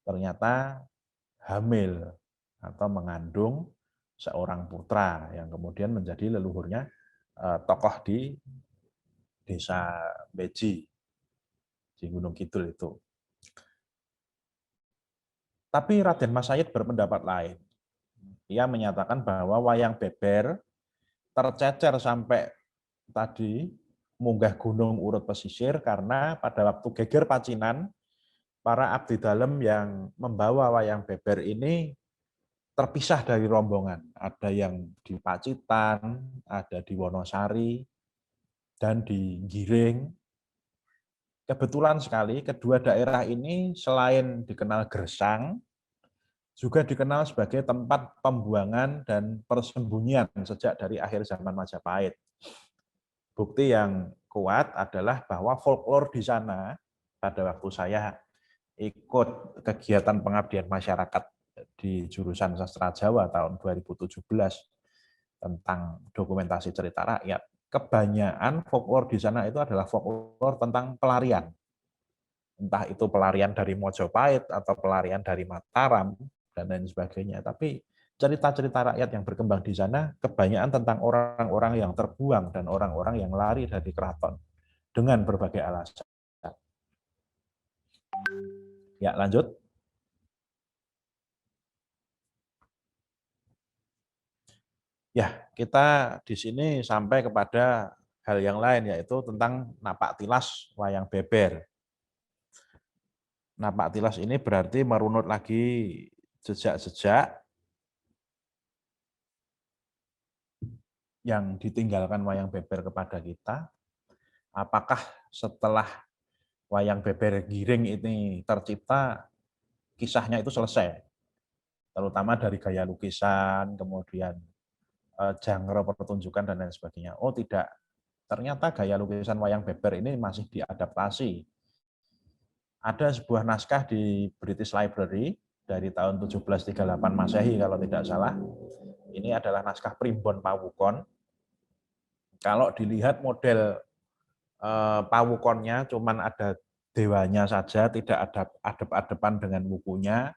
ternyata hamil atau mengandung seorang putra yang kemudian menjadi leluhurnya tokoh di desa Beji di Gunung Kidul itu. Tapi Raden Mas Said berpendapat lain. Ia menyatakan bahwa wayang beber tercecer sampai tadi munggah gunung urut pesisir karena pada waktu geger Pacinan, para abdi dalem yang membawa wayang beber ini terpisah dari rombongan. Ada yang di Pacitan, ada di Wonosari, dan di Giring. Kebetulan sekali kedua daerah ini selain dikenal gersang, juga dikenal sebagai tempat pembuangan dan persembunyian sejak dari akhir zaman Majapahit. Bukti yang kuat adalah bahwa folklore di sana pada waktu saya ikut kegiatan pengabdian masyarakat di jurusan Sastra Jawa tahun 2017 tentang dokumentasi cerita rakyat. Kebanyakan folklore di sana itu adalah folklore tentang pelarian. Entah itu pelarian dari Mojopahit atau pelarian dari Mataram dan lain sebagainya. Tapi cerita-cerita rakyat yang berkembang di sana kebanyakan tentang orang-orang yang terbuang dan orang-orang yang lari dari keraton dengan berbagai alasan. Ya, lanjut. Ya, kita di sini sampai kepada hal yang lain, yaitu tentang napak tilas wayang beber. Napak tilas ini berarti merunut lagi jejak-jejak yang ditinggalkan wayang beber kepada kita. Apakah setelah wayang beber Giring ini tercipta, kisahnya itu selesai? Terutama dari gaya lukisan, kemudian genre pertunjukan, dan lain sebagainya. Oh tidak, ternyata gaya lukisan wayang beber ini masih diadaptasi. Ada sebuah naskah di British Library dari tahun 1738 Masehi kalau tidak salah. Ini adalah naskah Primbon Pawukon. Kalau dilihat model pawukonnya cuman ada dewanya saja, tidak ada adep-adepan dengan wukunya.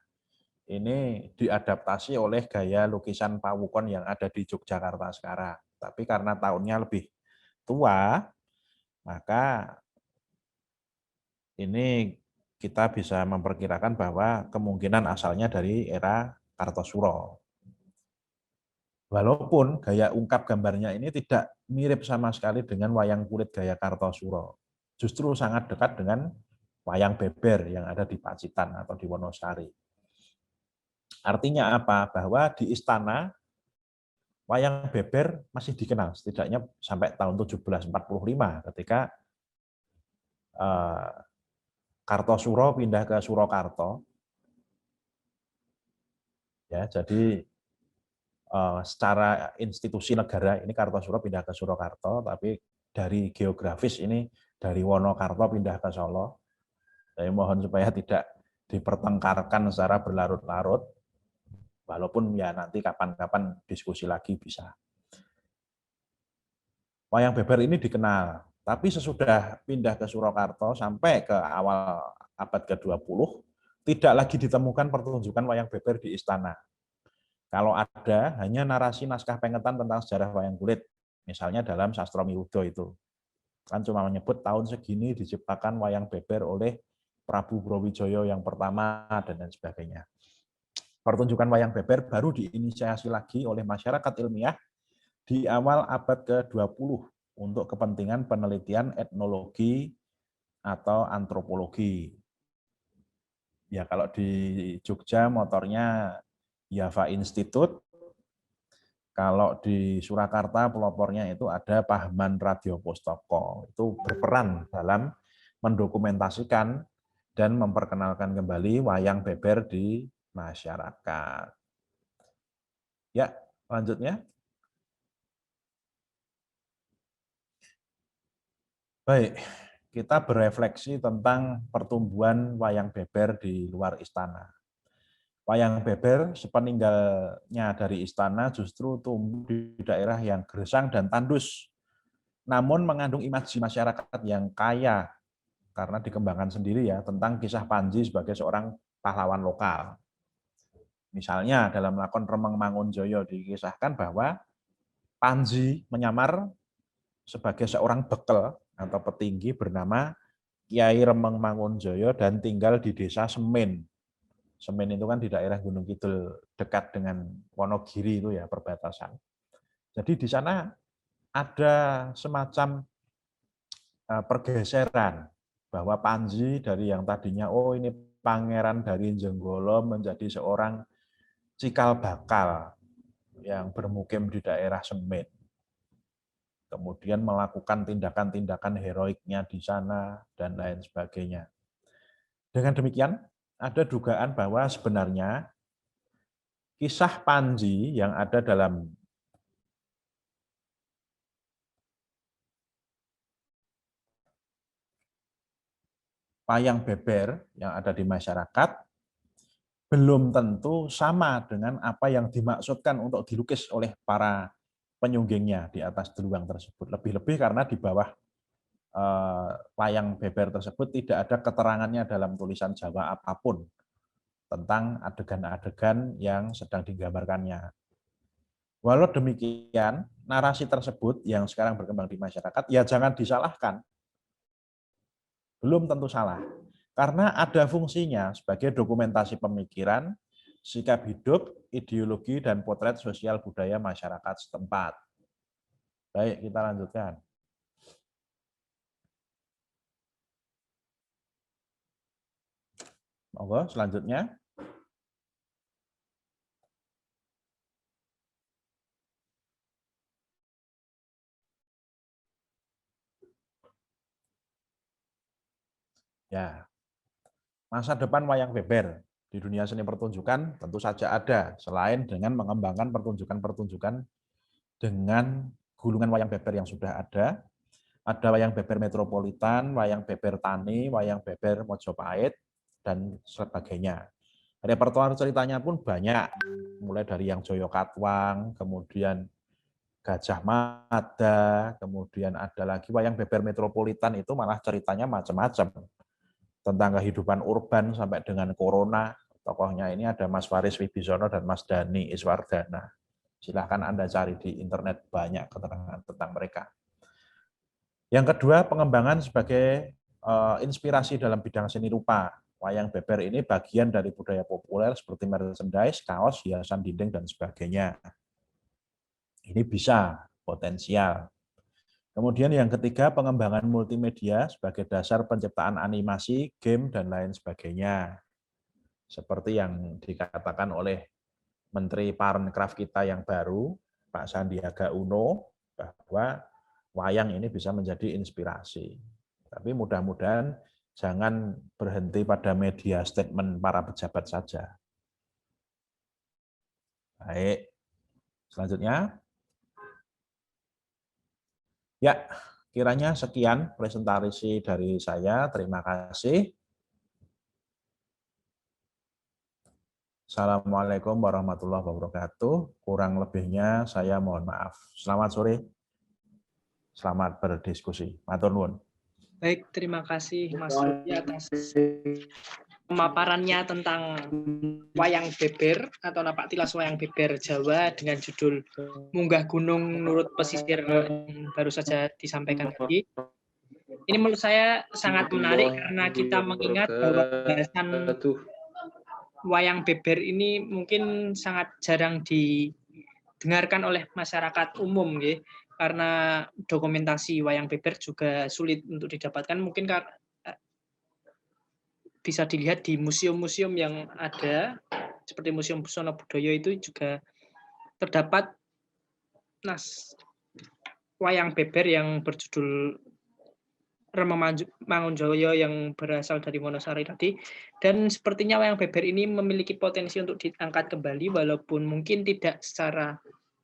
Ini diadaptasi oleh gaya lukisan pawukon yang ada di Yogyakarta sekarang. Tapi karena tahunnya lebih tua, maka ini kita bisa memperkirakan bahwa kemungkinan asalnya dari era Kartosuro. Walaupun gaya ungkap gambarnya ini tidak mirip sama sekali dengan wayang kulit gaya Kartosuro. Justru sangat dekat dengan wayang beber yang ada di Pacitan atau di Wonosari. Artinya apa? Bahwa di istana wayang beber masih dikenal, setidaknya sampai tahun 1745 ketika Kartosuro pindah ke Surakarta. Ya, jadi secara institusi negara ini Kartosuro pindah ke Surakarta, tapi dari geografis ini dari Wonokarto pindah ke Solo. Saya mohon supaya tidak dipertengkarkan secara berlarut-larut, walaupun ya nanti kapan-kapan diskusi lagi bisa. Wayang beber ini dikenal, tapi sesudah pindah ke Surakarta sampai ke awal abad ke-20, tidak lagi ditemukan pertunjukan wayang beber di istana. Kalau ada, hanya narasi naskah pengetan tentang sejarah wayang kulit, misalnya dalam Sastra Miwudo itu. Kan cuma menyebut tahun segini diciptakan wayang beber oleh Prabu Brawijaya yang pertama, dan lain sebagainya. Pertunjukan wayang beber baru diinisiasi lagi oleh masyarakat ilmiah di awal abad ke-20 untuk kepentingan penelitian etnologi atau antropologi. Ya kalau di Jogja motornya Java Institute, kalau di Surakarta pelopornya itu ada Pahaman Radio Pustaka. Itu berperan dalam mendokumentasikan dan memperkenalkan kembali wayang beber di masyarakat. Ya, lanjutnya. Baik, kita berefleksi tentang pertumbuhan wayang beber di luar istana. Wayang beber sepeninggalnya dari istana justru tumbuh di daerah yang gersang dan tandus, namun mengandung imaji masyarakat yang kaya karena dikembangkan sendiri ya tentang kisah Panji sebagai seorang pahlawan lokal. Misalnya dalam lakon Remeng Mangunjoyo dikisahkan bahwa Panji menyamar sebagai seorang bekel atau petinggi bernama Kiai Remeng Mangunjoyo dan tinggal di desa Semen. Semen itu kan di daerah Gunung Kidul dekat dengan Wonogiri itu ya perbatasan. Jadi di sana ada semacam pergeseran bahwa Panji dari yang tadinya ini pangeran dari Jenggolo menjadi seorang cikal bakal yang bermukim di daerah Semen. Kemudian melakukan tindakan-tindakan heroiknya di sana dan lain sebagainya. Dengan demikian, ada dugaan bahwa sebenarnya kisah Panji yang ada dalam wayang beber yang ada di masyarakat belum tentu sama dengan apa yang dimaksudkan untuk dilukis oleh para penyunggingnya di atas deluang tersebut. Lebih-lebih karena di bawah wayang beber tersebut tidak ada keterangannya dalam tulisan Jawa apapun tentang adegan-adegan yang sedang digambarkannya. Walau demikian, narasi tersebut yang sekarang berkembang di masyarakat, ya jangan disalahkan. Belum tentu salah. Karena ada fungsinya sebagai dokumentasi pemikiran, sikap hidup, ideologi, dan potret sosial budaya masyarakat setempat. Baik, kita lanjutkan. Monggo, selanjutnya. Ya, masa depan wayang beber di dunia seni pertunjukan tentu saja ada, selain dengan mengembangkan pertunjukan-pertunjukan dengan gulungan wayang beber yang sudah ada wayang beber metropolitan, wayang beber tani, wayang beber Mojopahit, dan sebagainya. Repertoar ceritanya pun banyak, mulai dari yang Joyo Katwang, kemudian Gajah Mada, kemudian ada lagi wayang beber metropolitan itu malah ceritanya macam-macam. Tentang kehidupan urban sampai dengan corona, tokohnya ini ada Mas Faris Wibisono dan Mas Dani Iswardana. Silahkan Anda cari di internet, banyak keterangan tentang mereka. Yang kedua, pengembangan sebagai inspirasi dalam bidang seni rupa. Wayang beber ini bagian dari budaya populer seperti merchandise, kaos, hiasan dinding, dan sebagainya. Ini bisa, potensial. Kemudian yang ketiga, pengembangan multimedia sebagai dasar penciptaan animasi, game, dan lain sebagainya. Seperti yang dikatakan oleh Menteri Parekraf kita yang baru, Pak Sandiaga Uno, bahwa wayang ini bisa menjadi inspirasi. Tapi mudah-mudahan jangan berhenti pada media statement para pejabat saja. Baik, selanjutnya. Ya, kiranya sekian presentasi dari saya. Terima kasih. Assalamualaikum warahmatullahi wabarakatuh. Kurang lebihnya saya mohon maaf. Selamat sore. Selamat berdiskusi. Matur nuwun. Baik, terima kasih Mas Rudi atas pemaparannya tentang wayang beber atau napak tilas wayang beber Jawa dengan judul Munggah Gunung Nurut Pesisir yang baru saja disampaikan tadi. Ini menurut saya sangat menarik karena kita mengingat bahwa bahasan wayang beber ini mungkin sangat jarang didengarkan oleh masyarakat umum, karena dokumentasi wayang beber juga sulit untuk didapatkan, mungkin bisa dilihat di museum-museum yang ada, seperti Museum Busana Budaya itu juga terdapat wayang beber yang berjudul Rama Mangunjoyo yang berasal dari Wonosari tadi, dan sepertinya wayang beber ini memiliki potensi untuk diangkat kembali walaupun mungkin tidak secara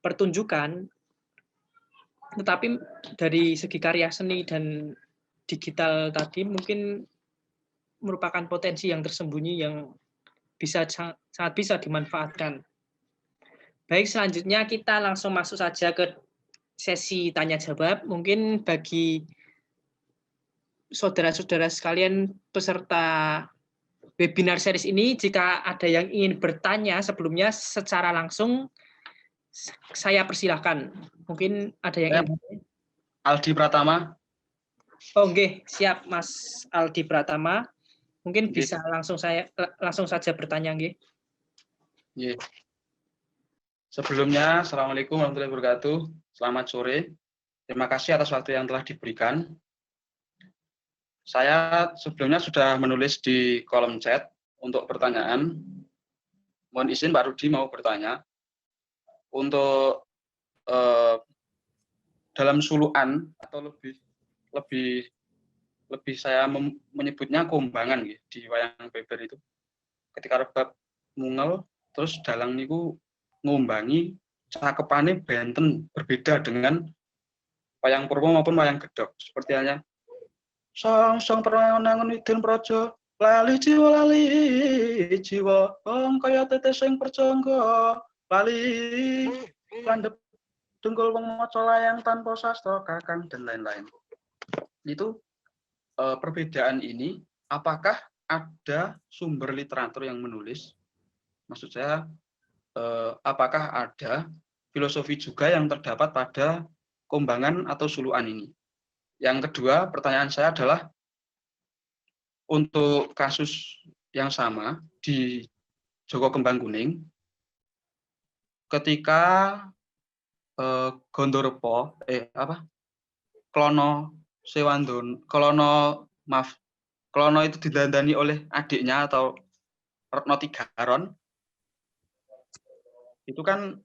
pertunjukan, tetapi dari segi karya seni dan digital tadi mungkin merupakan potensi yang tersembunyi yang sangat bisa dimanfaatkan. Baik, selanjutnya kita langsung masuk saja ke sesi tanya jawab. Mungkin bagi saudara-saudara sekalian peserta webinar series ini, jika ada yang ingin bertanya sebelumnya secara langsung, saya persilahkan. Mungkin ada yang ingin. Aldi Pratama. Oh, oke, siap Mas Aldi Pratama. Mungkin bisa langsung saja bertanya, nggih. Sebelumnya, Assalamualaikum warahmatullahi wabarakatuh. Selamat sore. Terima kasih atas waktu yang telah diberikan. Saya sebelumnya sudah menulis di kolom chat untuk pertanyaan. Mohon izin Pak Rudi mau bertanya. Untuk dalam suluan atau lebih saya menyebutnya kombangan di wayang beber itu. Ketika rebab mungel terus dalang niku ngombangi cakepane benten berbeda dengan wayang purwa maupun wayang gedhog. Seperti halnya song perangan Widin Praja lali jiwa wong kaya tetes sing perjangga lali landhep dengkul wong maca layang tanpa sastra kakang dan lain-lain. Itu perbedaan ini apakah ada sumber literatur yang menulis? Maksud saya apakah ada filosofi juga yang terdapat pada kombangan atau suluan ini? Yang kedua, pertanyaan saya adalah untuk kasus yang sama di Joko Kembang Kuning, ketika Gondorepo, Klono itu didandani oleh adiknya atau Retno Tigaron, itu kan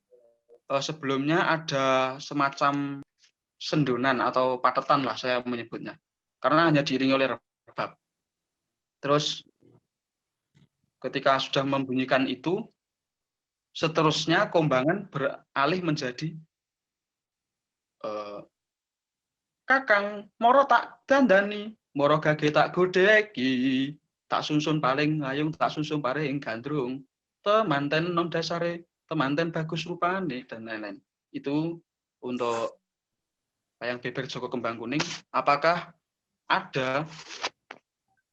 sebelumnya ada semacam sendunan atau patetan lah saya menyebutnya, karena hanya diiringi oleh rebab. Terus ketika sudah membunyikan itu, seterusnya kombangan beralih menjadi kakang moro tak dandani, moro gage tak godeki, tak sunsun paling ngayung, tak sunsun paring gandrung, temanten nom dasare, temanten bagus rupane, dan lain-lain. Itu untuk wayang beber Joko Kembang Kuning. Apakah ada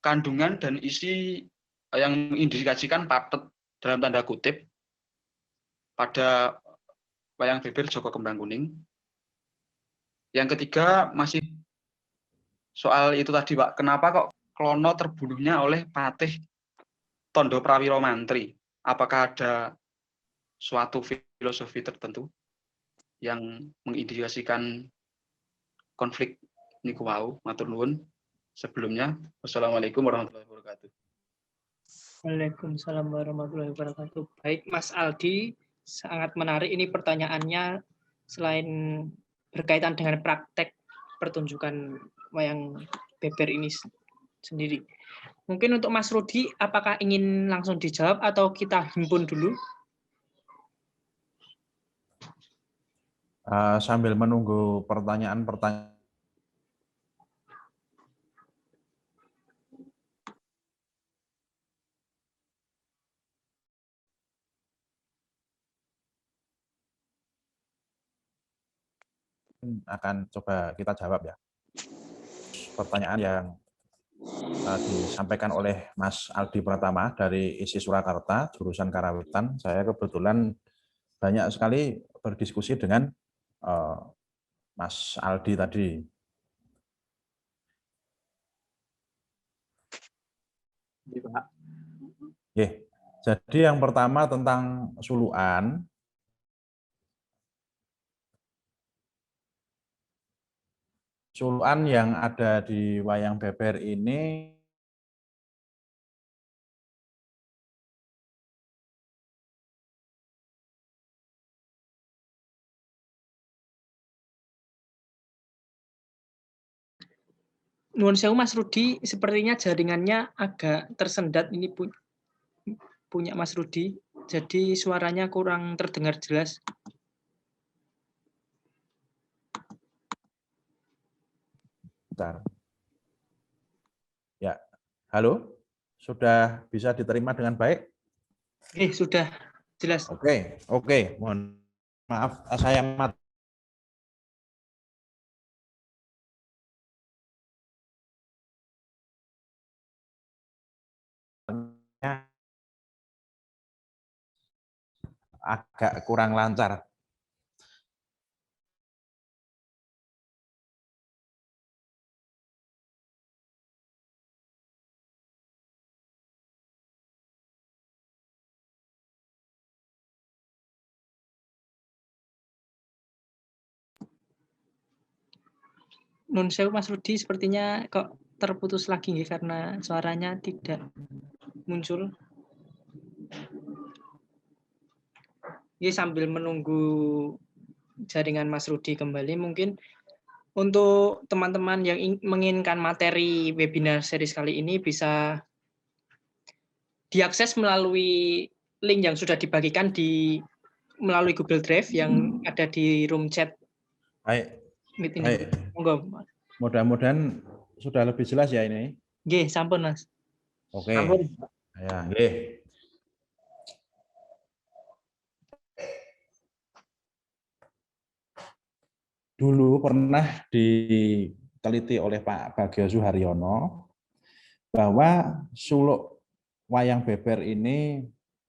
kandungan dan isi yang mengindikasikan patet dalam tanda kutip pada wayang beber Joko Kembang Kuning? Yang ketiga masih soal itu tadi Pak, kenapa kok Klono terbunuhnya oleh Patih Tondo Prawiro Mantri? Apakah ada suatu filosofi tertentu yang mengindikasikan konflik niku wau? Matur nuwun. Sebelumnya, wassalamualaikum warahmatullahi wabarakatuh. Waalaikumsalam warahmatullahi wabarakatuh. Baik, Mas Aldi, sangat menarik ini pertanyaannya. Selain berkaitan dengan praktek pertunjukan wayang beber ini sendiri. Mungkin untuk Mas Rudi, apakah ingin langsung dijawab atau kita himpun dulu? Sambil menunggu pertanyaan-pertanyaan akan coba kita jawab ya. Pertanyaan yang disampaikan oleh Mas Aldi Pratama dari ISI Surakarta, jurusan Karawitan. Saya kebetulan banyak sekali berdiskusi dengan Mas Aldi tadi. Jadi yang pertama tentang suluan. suluan yang ada di wayang beber ini Nuwun sewu Mas Rudi, sepertinya jaringannya agak tersendat ini punya Mas Rudi, jadi suaranya kurang terdengar jelas. Bentar. Ya, halo, sudah bisa diterima dengan baik? Sudah jelas. Oke, mohon maaf, saya agak kurang lancar. Nun sewu Mas Rudi, sepertinya kok terputus lagi nih karena suaranya tidak muncul. Ini sambil menunggu jaringan Mas Rudi kembali, mungkin untuk teman-teman yang menginginkan materi webinar series kali ini bisa diakses melalui link yang sudah dibagikan melalui Google Drive yang ada di room chat. Baik. Monggo. Mudah-mudahan sudah lebih jelas ya ini. Nggih, sampun Mas. Oke. Sampun. Ya, nggih. Dulu pernah diteliti oleh Pak Bagio Suharyono bahwa suluk wayang beber ini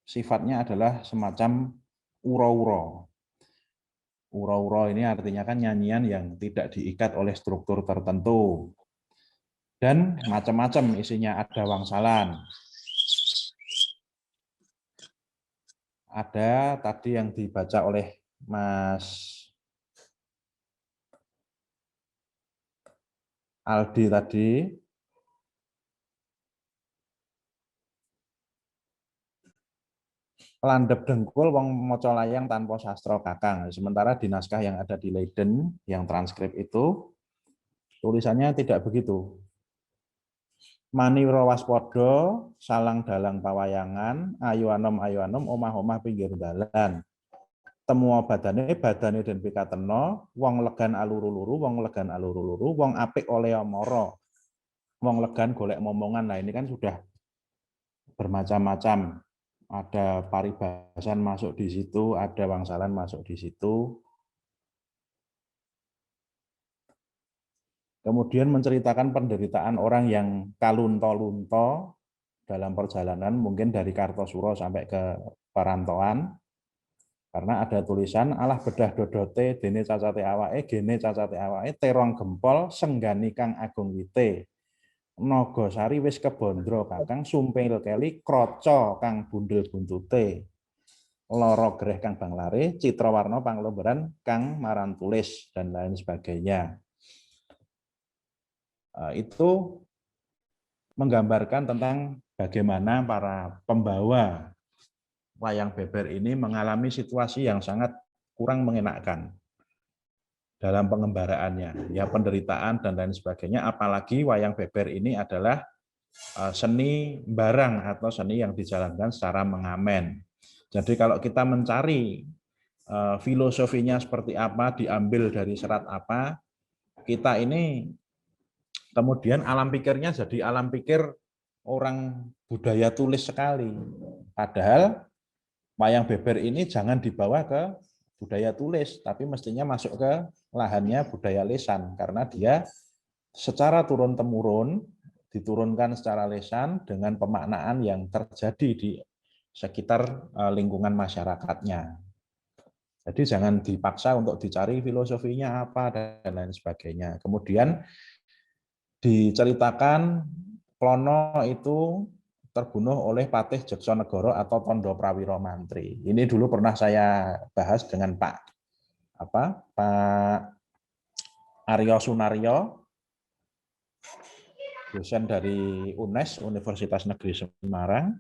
sifatnya adalah semacam uro-uro. Uro-uro ini artinya kan nyanyian yang tidak diikat oleh struktur tertentu. Dan macam-macam isinya, ada wangsalan. Ada tadi yang dibaca oleh Mas Aldi tadi. Landhep dengkul wong maca layang tanpa sastra kakang. Sementara di naskah yang ada di Leiden, yang transkrip itu, tulisannya tidak begitu. Maniwra waspada, salang dalang pawayangan, ayu anom omah-omah pinggir dalan. Temu badane den pikatena, wong legan aluru-luru, wong legan aluru-luru, wong apik oleh mara. Wong legan golek momongan. Nah, ini kan sudah bermacam-macam. Ada paribasan masuk di situ, ada wangsalan masuk di situ. Kemudian menceritakan penderitaan orang yang kalunto-lunto dalam perjalanan, mungkin dari Kartosuro sampai ke perantauan. Karena ada tulisan, alah bedah dodote, dene cacate awake, gene cacate awake, terong gempol, senggani kang agung wite. Nagosari wis kebondro kakang, sumpil keli, kroco kang bundel buntute. Loro greh kang banglare, citra warna panglembaran kang marantulis, dan lain sebagainya. Itu menggambarkan tentang bagaimana para pembawa wayang beber ini mengalami situasi yang sangat kurang mengenakkan dalam pengembaraannya, ya penderitaan dan lain sebagainya. Apalagi wayang beber ini adalah seni barang atau seni yang dijalankan secara mengamen. Jadi kalau kita mencari filosofinya seperti apa, diambil dari serat apa, kita ini kemudian alam pikirnya jadi alam pikir orang budaya tulis sekali. Padahal wayang beber ini jangan dibawa ke budaya tulis, tapi mestinya masuk ke lahannya budaya lisan, karena dia secara turun-temurun diturunkan secara lisan dengan pemaknaan yang terjadi di sekitar lingkungan masyarakatnya. Jadi jangan dipaksa untuk dicari filosofinya apa dan lain sebagainya. Kemudian diceritakan Plono itu terbunuh oleh Patih Jeksanegara atau Tondo Prawiro Mantri. Ini dulu pernah saya bahas dengan Pak Aryo Sunaryo, dosen dari UNES, Universitas Negeri Semarang.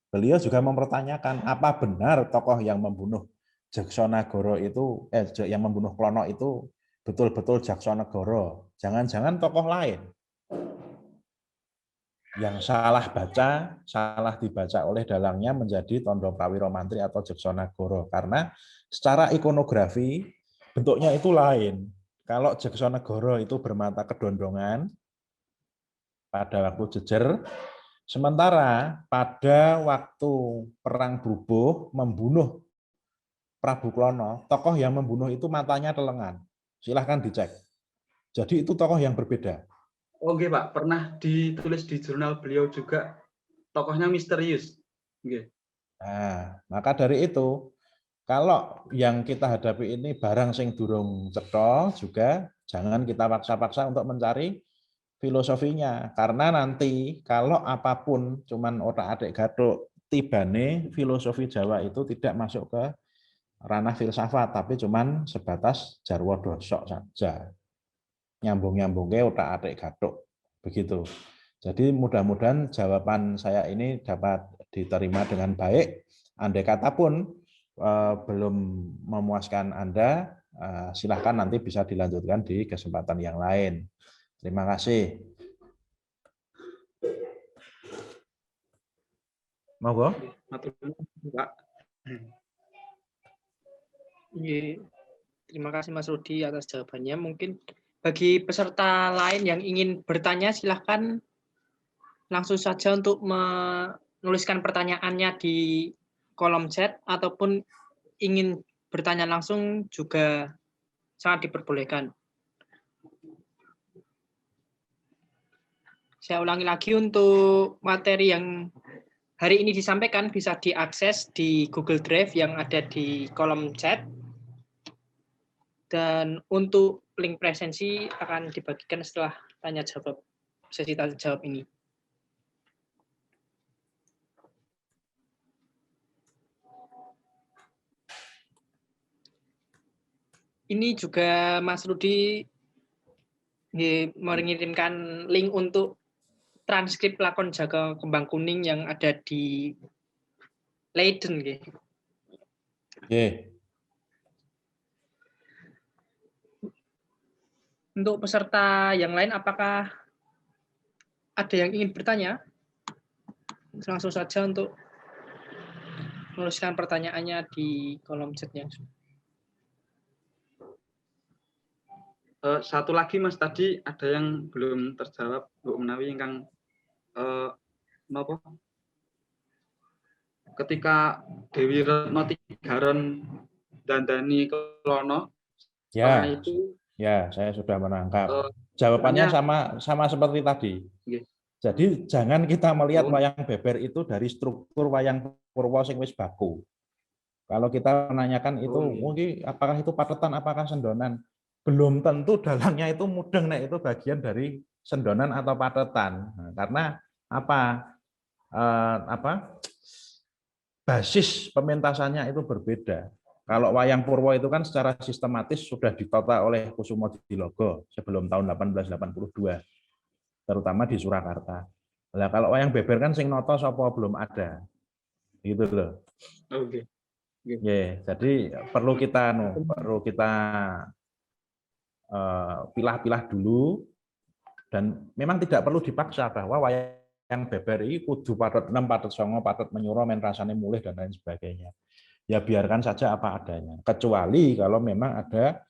Beliau juga mempertanyakan apa benar tokoh yang membunuh Jaksanagara itu, yang membunuh Klono itu betul-betul Jaksanagara. Jangan-jangan tokoh lain yang salah baca, salah dibaca oleh dalangnya menjadi Tondo Prawiro Mantri atau Jaksanagara. Karena secara ikonografi bentuknya itu lain. Kalau Jaksanagara itu bermata kedondongan pada waktu jejer, sementara pada waktu Perang Brubuh membunuh Prabu Klono, tokoh yang membunuh itu matanya telengan. Silahkan dicek. Jadi itu tokoh yang berbeda. Oke Pak, pernah ditulis di jurnal beliau juga tokohnya misterius. Oke. Nah, maka dari itu, kalau yang kita hadapi ini barang sing durung cetha juga jangan kita paksa-paksa untuk mencari filosofinya, karena nanti kalau apapun cuman otak-atik gathuk, tibane filosofi Jawa itu tidak masuk ke ranah filsafat, tapi cuman sebatas jarwo dosok saja, nyambung-nyambungke otak-atik gathuk begitu. Jadi mudah-mudahan jawaban saya ini dapat diterima dengan baik. Andai kata pun belum memuaskan Anda, silahkan nanti bisa dilanjutkan di kesempatan yang lain. Terima kasih. Monggo. Pak. Terima kasih Mas Rudi atas jawabannya. Mungkin bagi peserta lain yang ingin bertanya, silahkan langsung saja untuk menuliskan pertanyaannya di kolom chat, ataupun ingin bertanya langsung juga sangat diperbolehkan. Saya ulangi lagi, untuk materi yang hari ini disampaikan bisa diakses di Google Drive yang ada di kolom chat. Dan untuk link presensi akan dibagikan setelah sesi tanya jawab ini. Ini juga Mas Rudi mengirimkan link untuk transkrip lakon Jaga Kembang Kuning yang ada di Leiden. Untuk peserta yang lain, apakah ada yang ingin bertanya? Langsung saja untuk menuliskan pertanyaannya di kolom chatnya. Satu lagi Mas, tadi ada yang belum terjawab, Bu menawi ingkang napa? Ketika Dewi Retno Tigaron dandani Klono, Ya, itu ya saya sudah menangkap. Jawabannya sama seperti tadi. Jadi jangan kita melihat wayang beber itu dari struktur wayang purwa sing wis baku. Kalau kita menanyakan itu mungkin apakah itu patetan, apakah sendonan, belum tentu dalangnya itu mudeng, nek itu bagian dari sendonan atau patetan. Nah, karena basis pementasannya itu berbeda. Kalau wayang purwa itu kan secara sistematis sudah ditata oleh Kusumo Dilogo sebelum tahun 1882, terutama di Surakarta. Nah, kalau wayang beber kan sing noto sapa belum ada, gitu loh. Oke. Yeah, jadi perlu kita pilah-pilah dulu, dan memang tidak perlu dipaksa bahwa wayang beber ini kudu patet 6, patet 9, patet menyuro, men rasane mulih dan lain sebagainya. Ya biarkan saja apa adanya. Kecuali kalau memang ada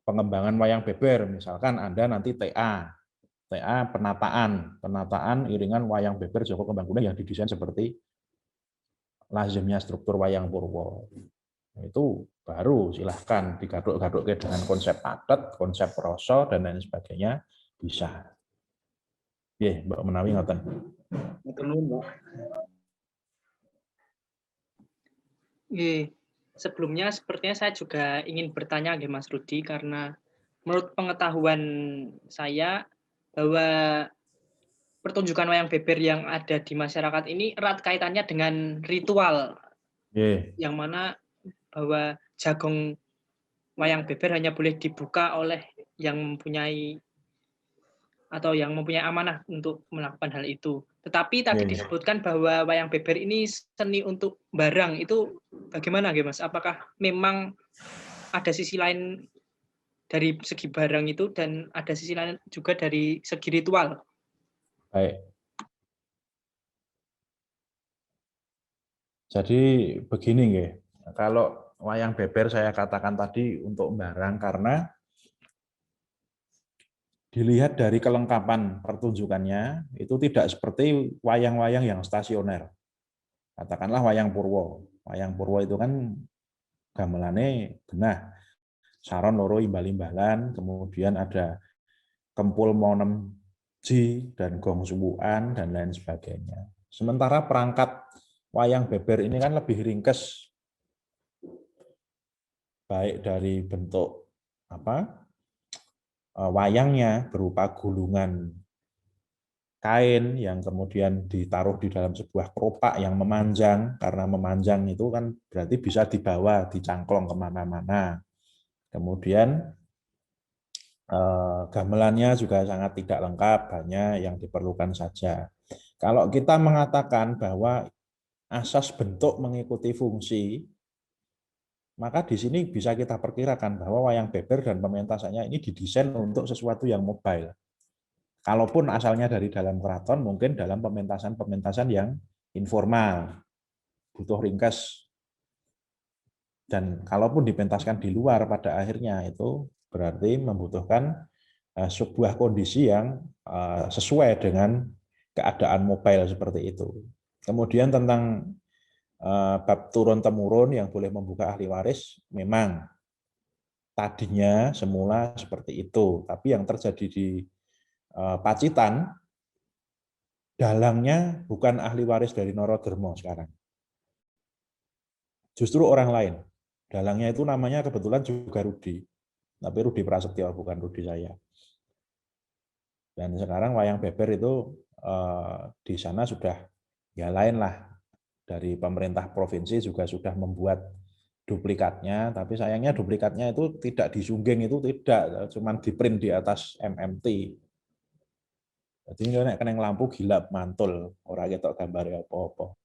pengembangan wayang beber, misalkan Anda nanti TA penataan iringan wayang beber Joko Kembang Kuning yang didesain seperti lazimnya struktur wayang purwo. Itu baru silahkan digaduk-gaduk dengan konsep patet, konsep proso dan lain sebagainya, bisa. Nggih, Mbak menawi ngoten. Sebelumnya sepertinya saya juga ingin bertanya Mas Rudi, karena menurut pengetahuan saya bahwa pertunjukan wayang beber yang ada di masyarakat ini erat kaitannya dengan ritual. Yang mana bahwa jagong wayang beber hanya boleh dibuka oleh yang mempunyai amanah untuk melakukan hal itu. Tetapi tadi disebutkan bahwa wayang beber ini seni untuk barang, itu bagaimana Mas? Apakah memang ada sisi lain dari segi barang itu dan ada sisi lain juga dari segi ritual? Baik. Jadi begini nggih. Kalau wayang beber saya katakan tadi untuk barang karena dilihat dari kelengkapan pertunjukannya itu tidak seperti wayang-wayang yang stasioner. Katakanlah wayang Purwo. Wayang Purwo itu kan gamelane genah. Saron loro imbal-imbalan, kemudian ada kempul monem ji dan gong subuhan dan lain sebagainya. Sementara perangkat wayang beber ini kan lebih ringkes, baik dari bentuk wayangnya berupa gulungan kain yang kemudian ditaruh di dalam sebuah keropak yang memanjang, karena memanjang itu kan berarti bisa dibawa, dicangklong kemana-mana. Kemudian gamelannya juga sangat tidak lengkap, hanya yang diperlukan saja. Kalau kita mengatakan bahwa asas bentuk mengikuti fungsi, maka di sini bisa kita perkirakan bahwa wayang beber dan pementasannya ini didesain untuk sesuatu yang mobile. Kalaupun asalnya dari dalam keraton, mungkin dalam pementasan-pementasan yang informal, butuh ringkas. Dan kalaupun dipentaskan di luar pada akhirnya itu berarti membutuhkan sebuah kondisi yang sesuai dengan keadaan mobile seperti itu. Kemudian tentang bab turun-temurun yang boleh membuka ahli waris, memang tadinya semula seperti itu, tapi yang terjadi di Pacitan, dalangnya bukan ahli waris dari Norodharma sekarang. Justru orang lain. Dalangnya itu namanya kebetulan juga Rudi, tapi Rudi Prasetyo, bukan Rudi saya. Dan sekarang wayang beber itu di sana sudah ya lain lah. Dari pemerintah provinsi juga sudah membuat duplikatnya, tapi sayangnya duplikatnya itu tidak disungging, itu tidak, cuman di-print di atas MMT. Jadi nek kena lampu gilap mantul, ora ketok gambar apa-apa.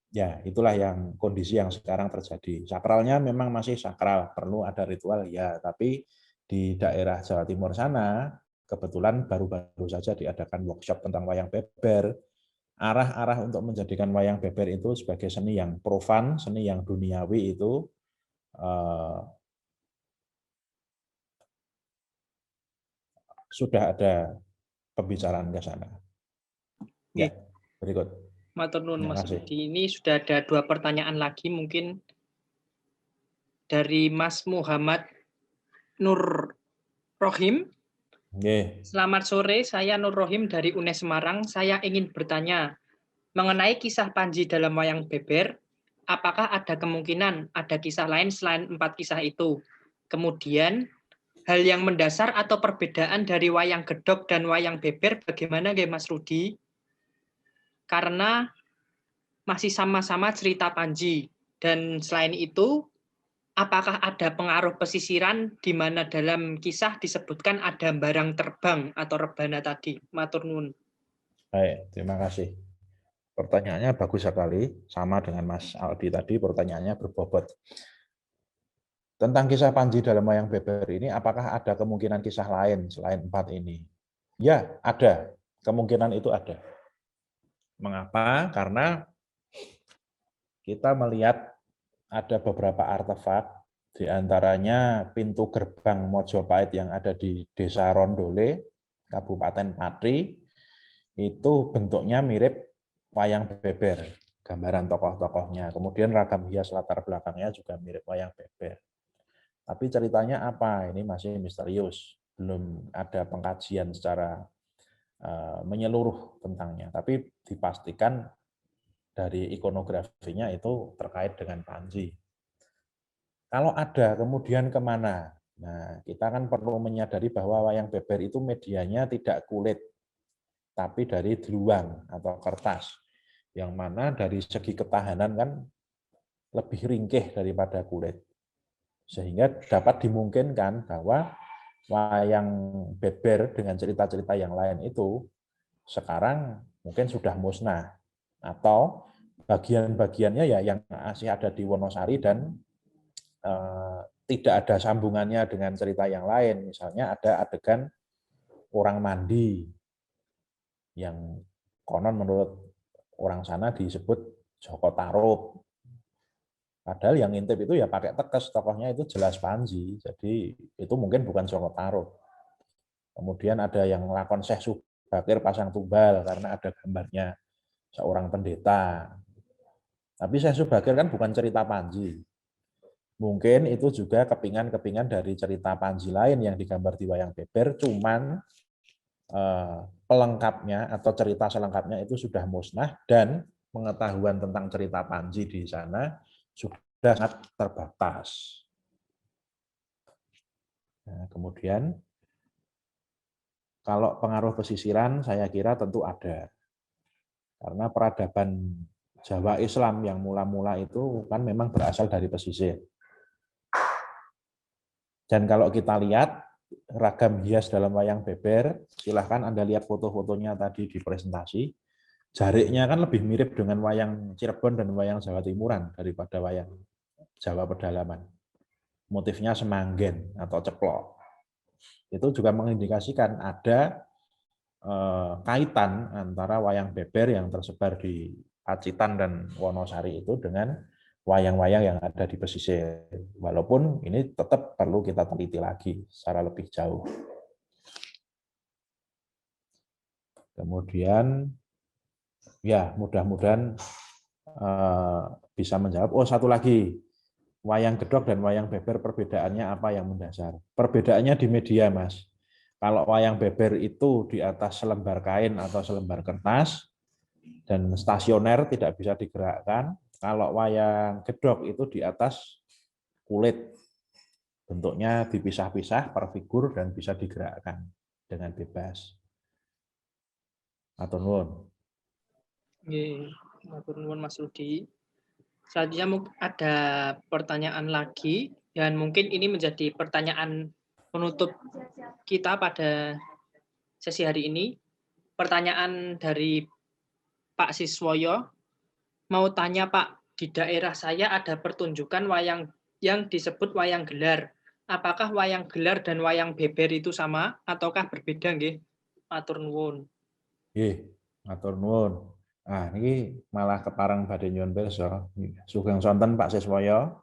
Ya, itulah yang kondisi yang sekarang terjadi. Sakralnya memang masih sakral, perlu ada ritual ya, tapi di daerah Jawa Timur sana kebetulan baru-baru saja diadakan workshop tentang wayang beber. Arah-arah untuk menjadikan wayang beber itu sebagai seni yang profan, seni yang duniawi itu sudah ada pembicaraan ke sana. Ya, berikut. Matur nuwun Mas Rudi. Ini sudah ada 2 pertanyaan lagi mungkin dari Mas Muhammad Nur Rohim. Selamat sore, saya Nur Rohim dari UNES Semarang. Saya ingin bertanya mengenai kisah Panji dalam wayang beber. Apakah ada kemungkinan ada kisah lain selain 4 kisah itu? Kemudian hal yang mendasar atau perbedaan dari wayang gedog dan wayang beber bagaimana Mas Rudi? Karena masih sama-sama cerita Panji. Dan selain itu, apakah ada pengaruh pesisiran di mana dalam kisah disebutkan ada barang terbang atau rebana tadi? Matur nuwun. Baik, terima kasih. Pertanyaannya bagus sekali, sama dengan Mas Aldi tadi, pertanyaannya berbobot. Tentang kisah Panji dalam wayang beber ini, apakah ada kemungkinan kisah lain selain 4 ini? Ya, ada. Kemungkinan itu ada. Mengapa? Karena kita melihat ada beberapa artefak, diantaranya pintu gerbang Mojopahit yang ada di Desa Rondole, Kabupaten Pati, itu bentuknya mirip wayang beber, gambaran tokoh-tokohnya. Kemudian ragam hias latar belakangnya juga mirip wayang beber. Tapi ceritanya apa? Ini masih misterius. Belum ada pengkajian secara menyeluruh tentangnya. Tapi dipastikan dari ikonografinya itu terkait dengan Panji. Kalau ada, kemudian kemana? Nah, kita kan perlu menyadari bahwa wayang beber itu medianya tidak kulit, tapi dari dluwang atau kertas. Yang mana dari segi ketahanan kan lebih ringkih daripada kulit. Sehingga dapat dimungkinkan bahwa wayang beber dengan cerita-cerita yang lain itu sekarang mungkin sudah musnah, atau bagian-bagiannya ya yang masih ada di Wonosari dan tidak ada sambungannya dengan cerita yang lain. Misalnya ada adegan orang mandi yang konon menurut orang sana disebut Joko Tarub. Padahal yang ngintip itu ya pakai tekes, tokohnya itu jelas Panji. Jadi itu mungkin bukan Joko Tarub. Kemudian ada yang lakon Syekh Subakir pasang tumbal karena ada gambarnya seorang pendeta. Tapi Syekh Subakir kan bukan cerita Panji. Mungkin itu juga kepingan-kepingan dari cerita Panji lain yang digambar di wayang beber, cuman pelengkapnya atau cerita selengkapnya itu sudah musnah dan pengetahuan tentang cerita Panji di sana sudah sangat terbatas. Nah, kemudian kalau pengaruh pesisiran saya kira tentu ada. Karena peradaban Jawa Islam yang mula-mula itu kan memang berasal dari pesisir. Dan kalau kita lihat ragam hias dalam wayang beber, silahkan Anda lihat foto-fotonya tadi di presentasi, jariknya kan lebih mirip dengan wayang Cirebon dan wayang Jawa Timuran daripada wayang Jawa pedalaman. Motifnya semanggen atau ceplok. Itu juga mengindikasikan ada kaitan antara wayang beber yang tersebar di Pacitan dan Wonosari itu dengan wayang-wayang yang ada di pesisir. Walaupun ini tetap perlu kita teliti lagi secara lebih jauh. Kemudian, ya mudah-mudahan bisa menjawab. Oh, satu lagi, wayang gedok dan wayang beber perbedaannya apa yang mendasar? Perbedaannya di media, Mas. Kalau wayang beber itu di atas selembar kain atau selembar kertas dan stasioner tidak bisa digerakkan. Kalau wayang gedok itu di atas kulit, bentuknya dipisah-pisah per figur dan bisa digerakkan dengan bebas. Matur nuwun. Nggih, matur nuwun Mas Rudi. Selanjutnya ada pertanyaan lagi dan mungkin ini menjadi pertanyaan penutup kita pada sesi hari ini. Pertanyaan dari Pak Siswoyo, mau tanya Pak, di daerah saya ada pertunjukan wayang yang disebut wayang gelar. Apakah wayang gelar dan wayang beber itu sama ataukah berbeda nggih? Matur nuwun. Nggih, matur nuwun. Nah, ini malah keparang badhe nyuwun pirsa. Sugeng sonten Pak Siswoyo.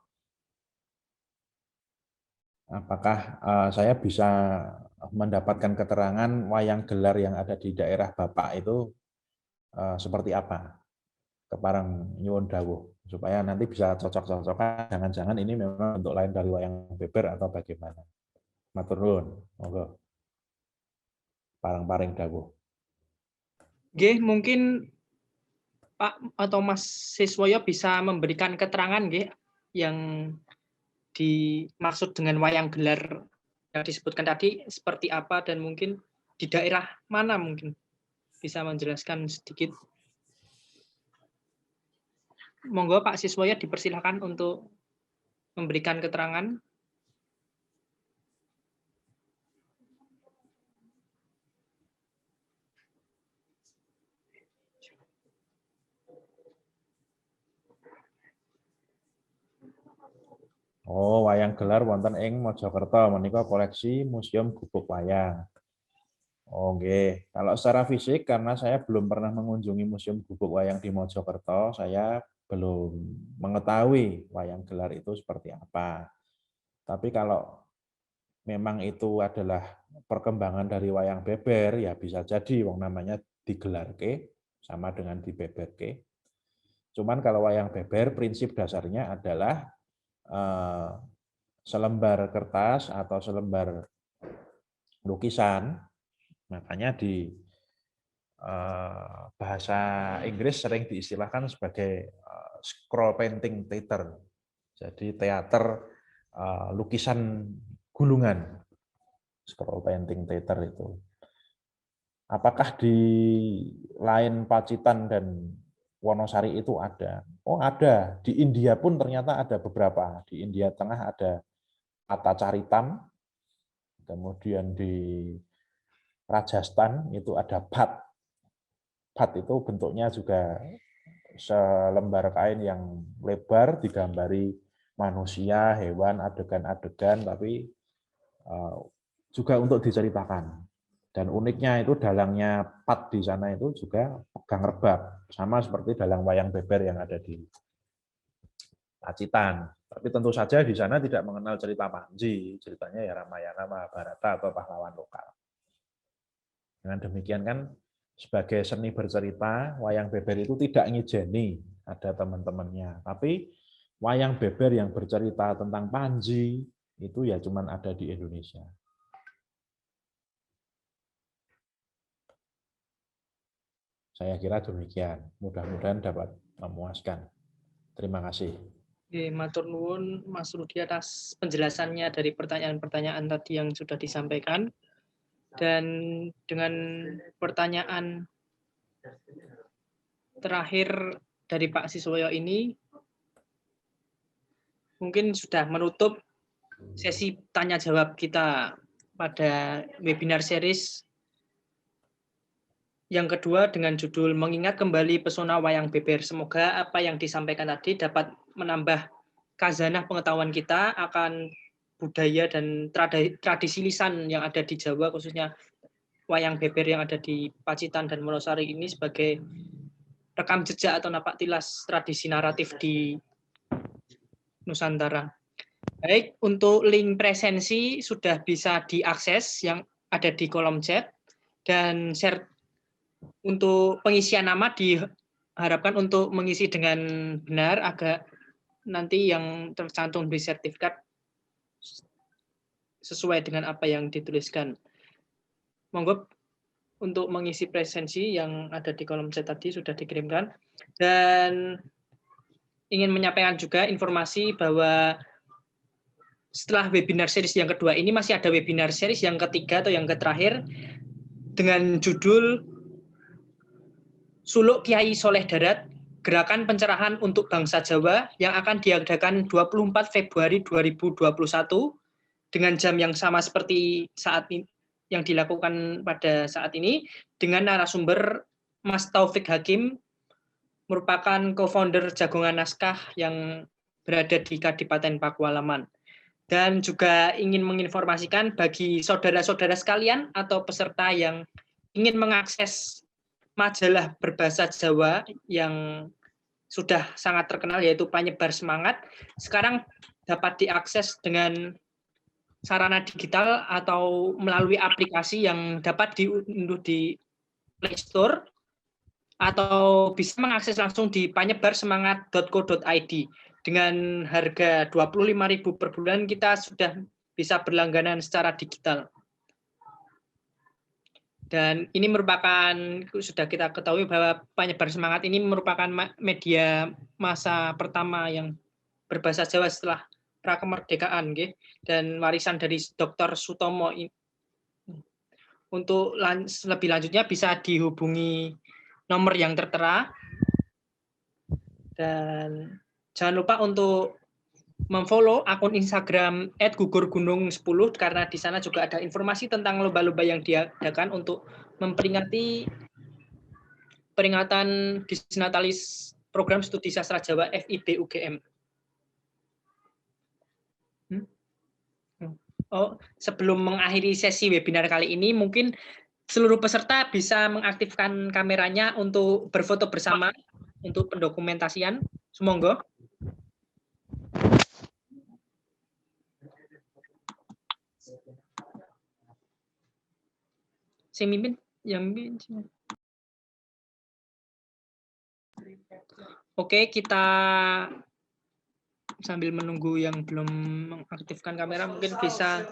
Apakah saya bisa mendapatkan keterangan wayang gelar yang ada di daerah Bapak itu seperti apa? Keparang nyuwun dawuh supaya nanti bisa cocok-cocokan, jangan-jangan ini memang bentuk lain dari wayang beber atau bagaimana. Matur nuwun, monggo. Parang-paring dawuh. Nggih, mungkin Pak atau Mas Siswoyo bisa memberikan keterangan nggih yang dimaksud dengan wayang gelar yang disebutkan tadi seperti apa dan mungkin di daerah mana mungkin bisa menjelaskan sedikit. Monggo Pak Siswoyo dipersilakan untuk memberikan keterangan. Oh, wayang gelar wonten ing Mojokerto menika koleksi Museum Gubuk Wayang. Oh, nggih. Kalau secara fisik karena saya belum pernah mengunjungi Museum Gubuk Wayang di Mojokerto, saya belum mengetahui wayang gelar itu seperti apa. Tapi kalau memang itu adalah perkembangan dari wayang beber, ya bisa jadi wong namanya digelarke sama dengan dibeberke. Cuman kalau wayang beber prinsip dasarnya adalah selembar kertas atau selembar lukisan, makanya di bahasa Inggris sering diistilahkan sebagai scroll painting theater. Jadi teater lukisan gulungan, scroll painting theater itu. Apakah di lain Pacitan dan Wonosari itu ada? Oh ada, di India pun ternyata ada beberapa. Di India Tengah ada Atacaritam, kemudian di Rajasthan itu ada bhat. Bhat itu bentuknya juga selembar kain yang lebar digambari manusia, hewan, adegan-adegan, tapi juga untuk diceritakan. Dan uniknya itu dalangnya Pat di sana itu juga pegang rebab, sama seperti dalang wayang beber yang ada di Pacitan. Tapi tentu saja di sana tidak mengenal cerita Panji, ceritanya ya Ramayana, Mahabharata, atau pahlawan lokal. Dengan demikian kan, sebagai seni bercerita, wayang beber itu tidak ngijeni ada teman-temannya. Tapi wayang beber yang bercerita tentang Panji, itu ya cuman ada di Indonesia. Saya kira demikian. Mudah-mudahan dapat memuaskan. Terima kasih. Matur nuwun Mas Rudi atas penjelasannya dari pertanyaan-pertanyaan tadi yang sudah disampaikan. Dan dengan pertanyaan terakhir dari Pak Siswoyo ini, mungkin sudah menutup sesi tanya-jawab kita pada webinar series yang kedua dengan judul Mengingat Kembali Pesona Wayang Beber. Semoga apa yang disampaikan tadi dapat menambah khazanah pengetahuan kita akan budaya dan tradisi lisan yang ada di Jawa, khususnya wayang beber yang ada di Pacitan dan Wonosari ini sebagai rekam jejak atau napak tilas tradisi naratif di Nusantara. Baik, untuk link presensi sudah bisa diakses yang ada di kolom chat, dan share untuk pengisian nama diharapkan untuk mengisi dengan benar agar nanti yang tercantum di sertifikat sesuai dengan apa yang dituliskan. Monggo untuk mengisi presensi yang ada di kolom chat tadi sudah dikirimkan. Dan ingin menyampaikan juga informasi bahwa setelah webinar series yang kedua ini masih ada webinar series yang ketiga atau yang terakhir dengan judul Suluk Kiai Soleh Darat, Gerakan Pencerahan untuk Bangsa Jawa yang akan diadakan 24 Februari 2021 dengan jam yang sama seperti saat ini, yang dilakukan pada saat ini, dengan narasumber Mas Taufik Hakim, merupakan co-founder Jagongan Naskah yang berada di Kadipaten Pakualaman. Dan juga ingin menginformasikan bagi saudara-saudara sekalian atau peserta yang ingin mengakses majalah berbahasa Jawa yang sudah sangat terkenal yaitu Panyebar Semangat, sekarang dapat diakses dengan sarana digital atau melalui aplikasi yang dapat diunduh di Play Store atau bisa mengakses langsung di panyebarsemangat.co.id. Dengan harga 25.000 per bulan kita sudah bisa berlangganan secara digital. Dan ini merupakan, sudah kita ketahui bahwa Panyebar Semangat ini merupakan media masa pertama yang berbahasa Jawa setelah prakemerdekaan, dan warisan dari Dr. Sutomo. Untuk lebih lanjutnya bisa dihubungi nomor yang tertera. Dan jangan lupa untuk memfollow akun Instagram @gugurgunung10 karena di sana juga ada informasi tentang lomba-lomba yang diadakan untuk memperingati peringatan Disnatalis Program Studi Sastra Jawa FIB UGM. Oh, sebelum mengakhiri sesi webinar kali ini, mungkin seluruh peserta bisa mengaktifkan kameranya untuk berfoto bersama untuk pendokumentasian. Semoga. Saya mimpin, yang mimpin. Oke, kita sambil menunggu yang belum mengaktifkan kamera, mungkin bisa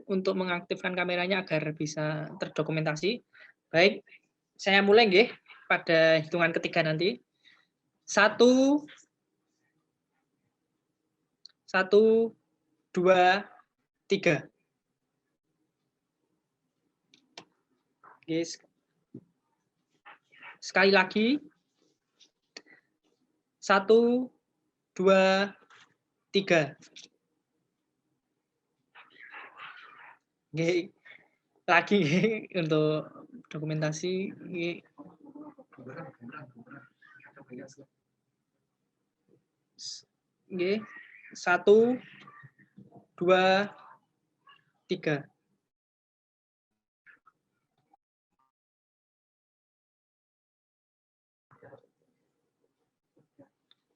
untuk mengaktifkan kameranya agar bisa terdokumentasi. Baik, saya mulai nggih pada hitungan ketiga nanti. 1, 2, 3. Oke. Sekali lagi. 1, 2, 2, 3. Nggih, lagi untuk dokumentasi nggih. Nggih. 1, 2, 3.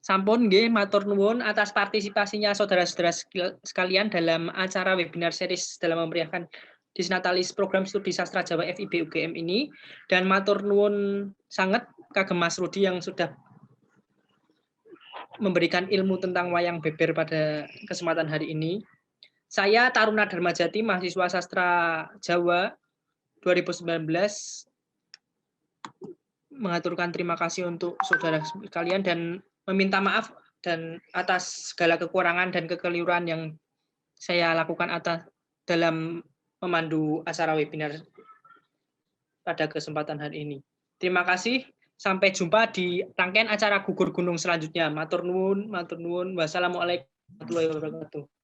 Sampun nggih, matur nuwun atas partisipasinya saudara-saudara sekalian dalam acara webinar series dalam memeriahkan Disnatalis Program Studi Sastra Jawa FIB UGM ini, dan matur nuwun sangat kagem Mas Rudi yang sudah memberikan ilmu tentang wayang beber pada kesempatan hari ini. Saya Taruna Dharmajati, mahasiswa Sastra Jawa 2019, mengaturkan terima kasih untuk saudara sekalian dan meminta maaf dan atas segala kekurangan dan kekeliruan yang saya lakukan dalam memandu acara webinar pada kesempatan hari ini. Terima kasih. Sampai jumpa di rangkaian acara gugur gunung selanjutnya. Matur nuwun, matur nuwun. Wassalamualaikum warahmatullahi wabarakatuh.